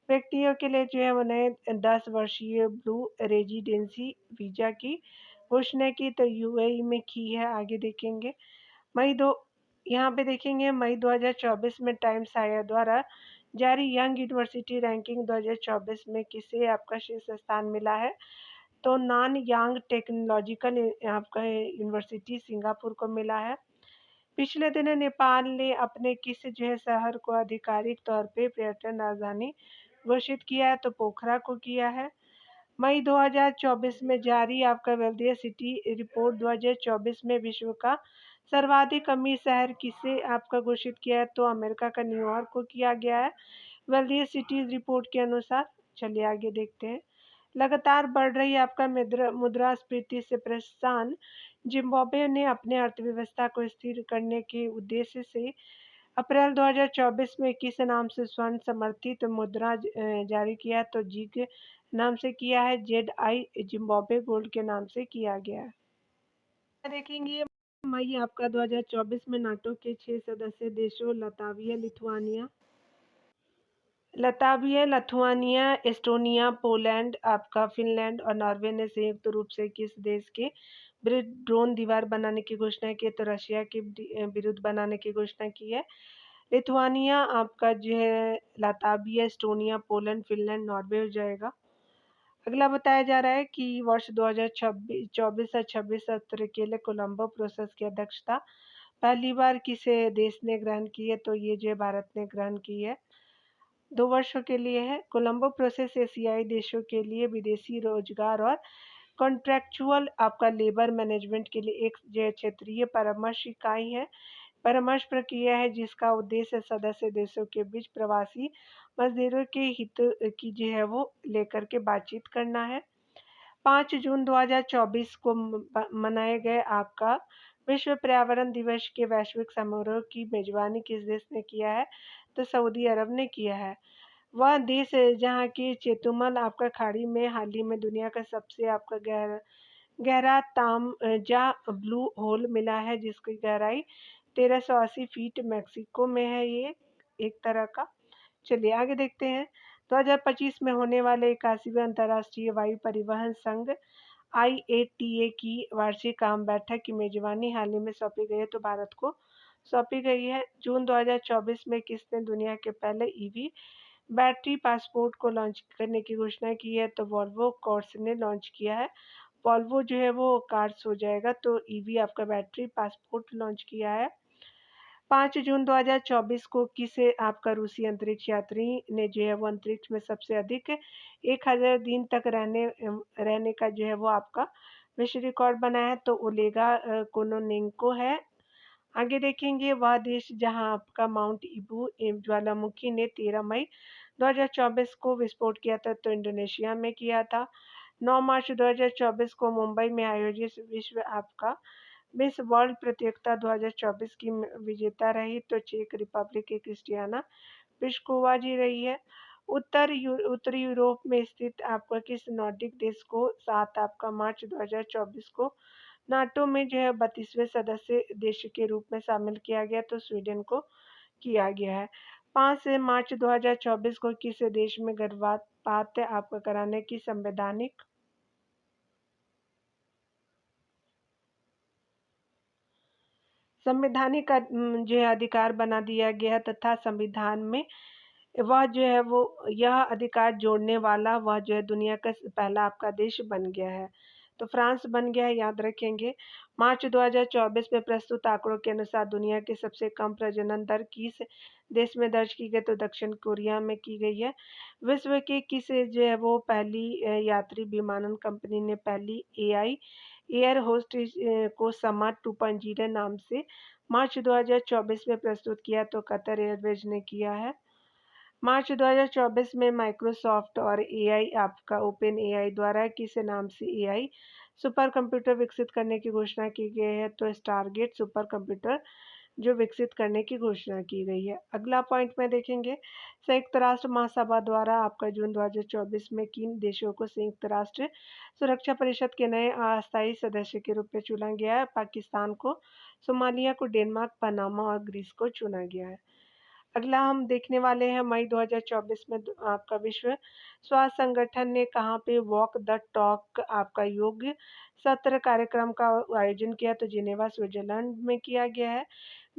व्यक्तियों के लिए जो है उन्हें 10 वर्षीय ब्लू रेजिडेंसी वीजा की घोषणा की, तो यूएई में की है। आगे देखेंगे मई दो यहाँ पे देखेंगे मई 2024 में टाइम्स आया द्वारा जारी यंग यूनिवर्सिटी रैंकिंग 2024 में किसे आपका शीर्ष स्थान मिला है, तो नान यांग टेक्नोलॉजिकल आपका यूनिवर्सिटी सिंगापुर को मिला है। पिछले दिनों नेपाल ने अपने किस जो है शहर को आधिकारिक तौर पे पर्यटन राजधानी घोषित किया है, तो पोखरा को किया है। मई 2024 में जारी आपका वेल्दिया सिटी रिपोर्ट 2024 में विश्व का सर्वाधिक अमीर शहर किसे आपका घोषित किया है, तो अमेरिका का न्यूयॉर्क को किया गया है वेल्दिया सिटी रिपोर्ट के अनुसार। चलिए आगे देखते हैं। लगातार बढ़ रही आपका मुद्रास्फीति से परेशान जिम्बाब्वे ने अपने अर्थव्यवस्था को स्थिर करने के उद्देश्य से अप्रैल 2024 में किस नाम से स्वर्ण समर्थित मुद्रा जारी किया, तो जिग नाम से किया है, ZI जिम्बाब्वे गोल्ड के नाम से किया गया है। देखेंगे मई आपका 2024 में नाटो के 6 सदस्य देशों Latvia, Lithuania, Latvia, Lithuania, Estonia, Poland, आपका फ़िनलैंड और नॉर्वे ने संयुक्त रूप से किस देश के विरुद्ध ड्रोन दीवार बनाने की घोषणा की है? तो रशिया के विरुद्ध बनाने की घोषणा की है। लिथुआनिया आपका जो है, Latvia, Estonia, Poland, Finland, Norway हो जाएगा। अगला बताया जा रहा है कि वर्ष 2026 24 और 26 सत्र के लिए कोलंबो प्रोसेस की अध्यक्षता पहली बार किस देश ने ग्रहण की है? तो ये जो है भारत ने ग्रहण की है। 2 वर्षों के लिए है। कोलंबो प्रोसेस एशियाई देशों के लिए विदेशी रोजगार और कॉन्ट्रैक्चुअल आपका लेबर मैनेजमेंट के लिए एक जो क्षेत्रीय परामर्श इकाई है। परामर्श प्रक्रिया है जिसका उद्देश्य सदस्य देशों के बीच प्रवासी मजदूरों के हित की जो है वो लेकर के बातचीत करना है। 5 जून 2024 को मनाए गए आपका विश्व पर्यावरण दिवस के वैश्विक समारोह की मेजबानी किस देश ने किया है? तो सऊदी अरब ने किया है। वह देश है जहाँ की चेतुमल आपका खाड़ी में हाल ही में दुनिया का सबसे आपका गहरा तामजा ब्लू होल मिला है जिसकी गहराई 1380 फीट मेक्सिको में है ये एक तरह का। चलिए आगे देखते हैं। 2025 में होने वाले 81वें अंतर्राष्ट्रीय वायु परिवहन संघ IATA की वार्षिक आम बैठक की मेजबानी हाल ही में सौंपी गई है, तो भारत को सौंपी गई है। जून 2024 में किसने दुनिया के पहले ईवी बैटरी पासपोर्ट को लॉन्च करने की घोषणा की है? तो वॉल्वो कार्स ने लॉन्च किया है। वॉल्वो जो है वो कार्स हो जाएगा, तो ईवी आपका बैटरी पासपोर्ट लॉन्च किया है। 5 जून 2024 को किसे आपका रूसी अंतरिक्ष यात्री ने जो है वो अंतरिक्ष में सबसे अधिक 1000 दिन तक रहने का जो है वो आपका विश्व रिकॉर्ड बनाया है? तो ओलेगा कोनोनेंको है। आगे देखेंगे, वह देश जहां आपका माउंट इबू ज्वालामुखी ने 13 मई 2024 को विस्फोट किया था, तो इंडोनेशिया में किया था। 9 मार्च 2024 को मुंबई में आयोजित विश्व आपका मिस वर्ल्ड प्रतियोगिता 2024 की विजेता रही, तो चेक रिपब्लिक की क्रिस्टियाना प्लिस्कोवा जी रही है। उत्तरी यूरोप में स्थित आपका किस नॉर्डिक देश को 7 आपका मार्च 2024 को नाटो में जो है 32वें सदस्य देश के रूप में शामिल किया गया, तो स्वीडन को किया गया है। 5 मार्च 2024 को किस देश में गर्भपात आपका कराने की संवैधानिक जो है अधिकार बना दिया गया तथा संविधान में वह जो है वो यह अधिकार जोड़ने वाला वह जो है दुनिया का पहला आपका देश बन गया है, तो फ्रांस बन गया है, याद रखेंगे। मार्च 2024 में प्रस्तुत आंकड़ों के अनुसार दुनिया के सबसे कम प्रजनन दर किस देश में दर्ज की गई? तो दक्षिण कोरिया में की गई है। विश्व के किस जो है वो पहली यात्री विमानन कंपनी ने पहली एआई एयर होस्ट को समा 2.0 नाम से मार्च 2024 में प्रस्तुत किया? तो कतर एयरवेज ने किया है। मार्च 2024 में माइक्रोसॉफ्ट और एआई आपका ओपन एआई द्वारा किस नाम से एआई सुपर कंप्यूटर विकसित करने की घोषणा की गई है? तो स्टारगेट सुपर कंप्यूटर जो विकसित करने की घोषणा की गई है। अगला पॉइंट में देखेंगे, संयुक्त राष्ट्र महासभा द्वारा आपका जून 2024 में किन देशों को संयुक्त राष्ट्र सुरक्षा परिषद के नए अस्थायी सदस्य के रूप में चुना गया है? पाकिस्तान को, सोमालिया को, डेनमार्क, पनामा और ग्रीस को चुना गया है। अगला हम देखने वाले हैं, मई 2024 में आपका विश्व स्वास्थ्य संगठन ने कहाँ पे वॉक द टॉक आपका योग सत्र कार्यक्रम का आयोजन किया? तो जिनेवा स्विट्जरलैंड में किया गया है।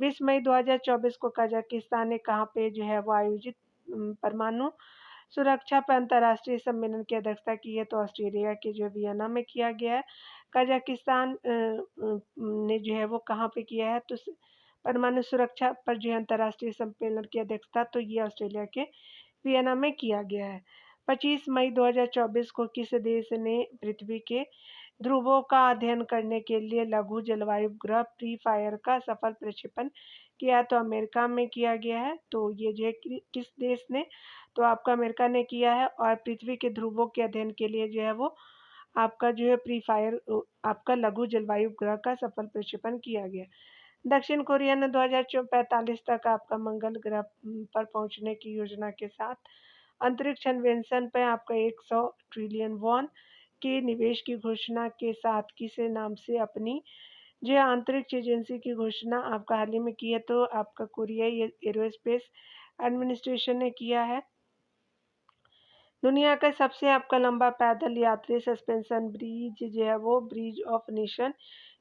20 मई 2024 को कजाकिस्तान ने कहाँ पे जो है वो आयोजित परमाणु सुरक्षा पर अंतर्राष्ट्रीय सम्मेलन की अध्यक्षता की है? तो ऑस्ट्रेलिया के जो वियना में किया गया है। कजाकिस्तान ने जो है वो कहाँ पे किया है? तो परमाणु सुरक्षा पर जो है अंतर्राष्ट्रीय सम्मेलन की अध्यक्षता तो ये ऑस्ट्रेलिया के वियना में किया गया है। 25 मई 2024 को किस देश ने पृथ्वी के ध्रुवों का अध्ययन करने के लिए लघु जलवायु ग्रह प्री फायर का सफल प्रक्षेपण किया? तो अमेरिका में किया गया है। तो ये जो है किस देश ने? तो आपका अमेरिका ने किया है। और पृथ्वी के ध्रुवों के अध्ययन के लिए जो है वो आपका जो है प्री फायर आपका लघु जलवायु ग्रह का सफल प्रक्षेपण किया गया। दक्षिण कोरिया ने 2045 तक आपका मंगल ग्रह पर पहुंचने की योजना के साथ अंतरिक्ष अन्वेषण पर आपका 100 ट्रिलियन वॉन के निवेश की घोषणा के साथ किस नाम से अपनी जो अंतरिक्ष एजेंसी की घोषणा आपका हाल ही में की है? तो आपका कोरियाई एरोस्पेस एडमिनिस्ट्रेशन ने किया है। दुनिया का सबसे आपका लंबा पैदल यात्री सस्पेंशन ब्रिज जो है वो ब्रिज ऑफ नेशन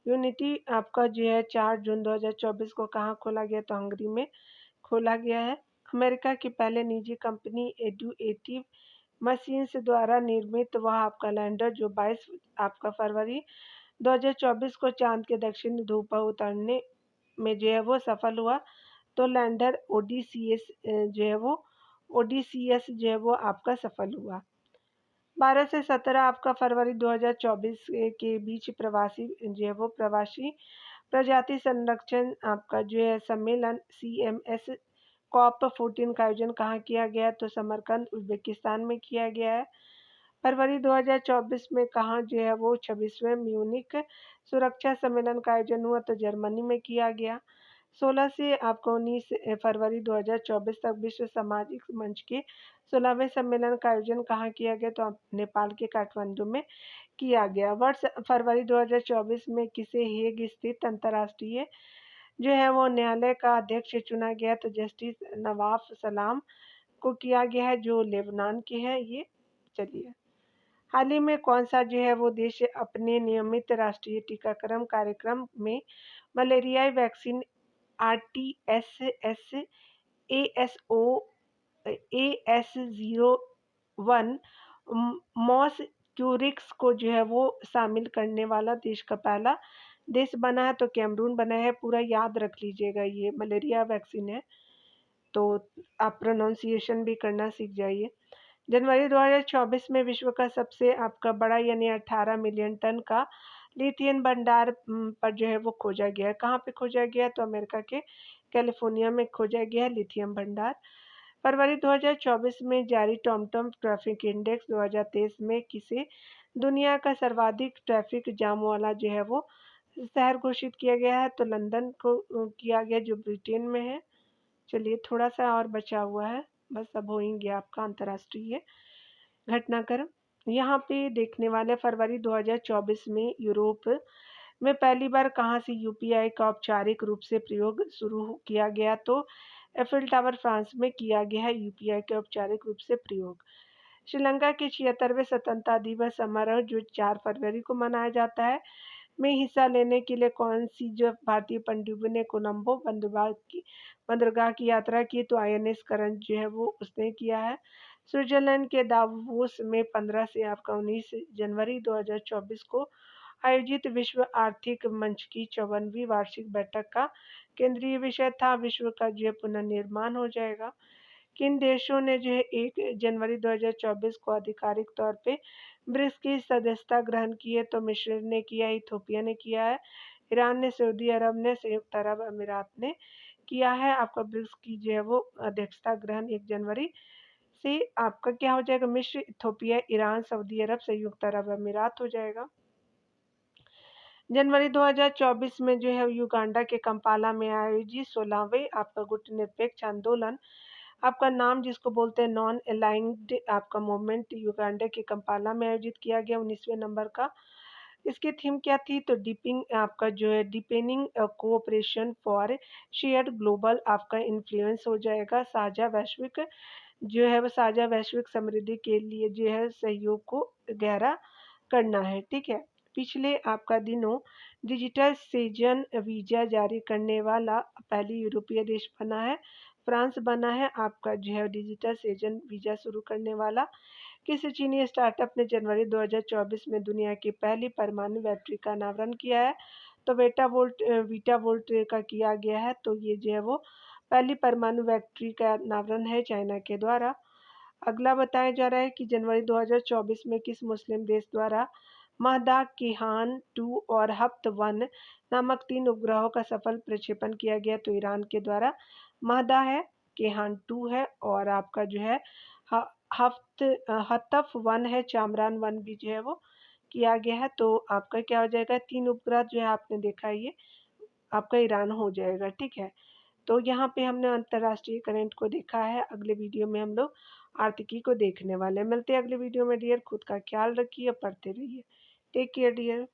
यूनिटी आपका जो है 4 जून 2024 को कहाँ खोला गया, तो हंगरी में खोला गया है। अमेरिका की पहले निजी कंपनी एडुएटिव मशीन्स द्वारा निर्मित वह आपका लैंडर जो 22 आपका फरवरी 2024 को चांद के दक्षिणी ध्रुव पर उतरने में जो है वो सफल हुआ, तो लैंडर ओडीसीएस जो है वो ओडीसीएस जो है वो आपका सफल हुआ। 12 से 17 आपका फरवरी 2024 के बीच प्रवासी जो है वो प्रवासी प्रजाति संरक्षण आपका जो है सम्मेलन CMS कॉप 14 का आयोजन कहाँ किया गया, तो समरकंद उज्बेकिस्तान में किया गया है। फरवरी 2024 में कहाँ जो है वो 26वें म्यूनिक सुरक्षा सम्मेलन का आयोजन हुआ, तो जर्मनी में किया गया। 16 से आपको 19 फरवरी 2024 तक विश्व सामाजिक मंच के 16वें सम्मेलन का आयोजन कहाँ किया गया, तो नेपाल के काठमांडू में किया गया। वर्ष फरवरी 2024 में किसे हेग स्थित अंतर्राष्ट्रीय जो है वो न्यायालय का अध्यक्ष चुना गया, तो जस्टिस नवाफ सलाम को किया गया है जो लेबनान के हैं ये। चलिए, हाल ही में कौन सा जो है वो देश अपने नियमित राष्ट्रीय टीकाकरण कार्यक्रम में मलेरियाई वैक्सीन RTS ASO AS01 मॉस्क्यूरिक्स को जो है वो शामिल करने वाला देश का पहला देश बना है, तो कैमरून बना है। पूरा याद रख लीजिएगा, ये मलेरिया वैक्सीन है, तो आप प्रोनाउंसिएशन भी करना सीख जाइए। जनवरी 2024 में विश्व का सबसे आपका बड़ा यानी 18 मिलियन टन का लिथियम भंडार पर जो है वो खोजा गया है। कहाँ पे खोजा गया, तो अमेरिका के कैलिफोर्निया में खोजा गया है लिथियम भंडार। फरवरी 2024 में जारी टॉमटॉम ट्रैफिक इंडेक्स 2023 में किसे दुनिया का सर्वाधिक ट्रैफिक जाम वाला जो है वो शहर घोषित किया गया है, तो लंदन को किया गया जो ब्रिटेन में है। चलिए, थोड़ा सा और बचा हुआ है, बस अब हो ही गया आपका अंतर्राष्ट्रीय घटनाक्रम। यहाँ पे देखने वाले फरवरी 2024 में यूरोप में पहली बार कहाँ से यूपीआई का औपचारिक रूप से प्रयोग शुरू किया गया, तो एफिल टावर फ्रांस में किया गया है यूपीआई के औपचारिक रूप से प्रयोग। श्रीलंका के 76वें स्वतंत्रता दिवस समारोह जो 4 फरवरी को मनाया जाता है में हिस्सा लेने के लिए कौन सी जो भारतीय पनडुब्बी ने कोलंबो बंदरगाह की यात्रा की, तो INS करण जो है वो उसने किया है। स्विट्जरलैंड के दावोस में 15 से आपका 19 जनवरी 2024 को आयोजित विश्व आर्थिक मंच की 54वीं वार्षिक बैठक का केंद्रीय विषय था विश्व का जो पुनर्निर्माण हो जाएगा। किन देशों ने जो है 1 जनवरी 2024 को आधिकारिक तौर पे ब्रिक्स की सदस्यता ग्रहण की है, तो मिस्र ने किया, इथियोपिया ने किया है, ईरान ने, सऊदी अरब ने, संयुक्त अरब अमीरात ने किया है। आपका ब्रिक्स की जो है वो अध्यक्षता ग्रहण 1 जनवरी से आपका क्या हो जाएगा, मिस्र, इथियोपिया, ईरान, सऊदी अरब, संयुक्त अरब अमीरात हो जाएगा। जनवरी 2024 में जो है युगांडा के कंपाला में आयोजित 16वें आपका गुटनिरपेक्ष आंदोलन आपका नाम जिसको बोलते हैं नॉन अलाइंड आपका मूवमेंट युगांडा के कंपाला में आयोजित किया गया 19वें नंबर का। इसकी थीम क्या थी, तो डीपिंग आपका जो है डीपेनिंग कोऑपरेशन फॉर शेयर्ड ग्लोबल आपका इन्फ्लुएंस हो जाएगा। साझा वैश्विक जो है वो साझा वैश्विक समृद्धि के लिए जो है सहयोग को गहरा करना है। ठीक है, पिछले आपका दिनों डिजिटल सेजन वीजा जारी करने वाला पहली यूरोपीय देश बना है, फ्रांस बना है आपका जो है डिजिटल सेजन वीजा शुरू करने वाला। किस चीनी स्टार्टअप ने जनवरी 2024 में दुनिया की पहली परमाणु बैटरी का अनावरण किया है, तो वीटा वोल्ट का किया गया है, तो ये जो है वो पहली परमाणु बैटरी का अनावरण है चाइना के द्वारा। अगला बताया जा रहा है कि जनवरी 2024 में किस मुस्लिम देश द्वारा महदा किहान 2 और हफ्त 1 नामक 3 उपग्रहों का सफल प्रक्षेपण किया गया, तो ईरान के द्वारा महदा है, किहान 2 है और आपका जो है हतफ 1 है, चामरान 1 भी जो है वो किया गया है। तो आपका क्या हो जाएगा, 3 उपग्रह जो है आपने देखा ये आपका ईरान हो जाएगा। ठीक है, तो यहाँ पे हमने अंतर्राष्ट्रीय करंट को देखा है। अगले वीडियो में हम लोग आर्थिकी को देखने वाले हैं। मिलते हैं अगले वीडियो में डियर, खुद का ख्याल रखिए, पढ़ते रहिए। Take care dear.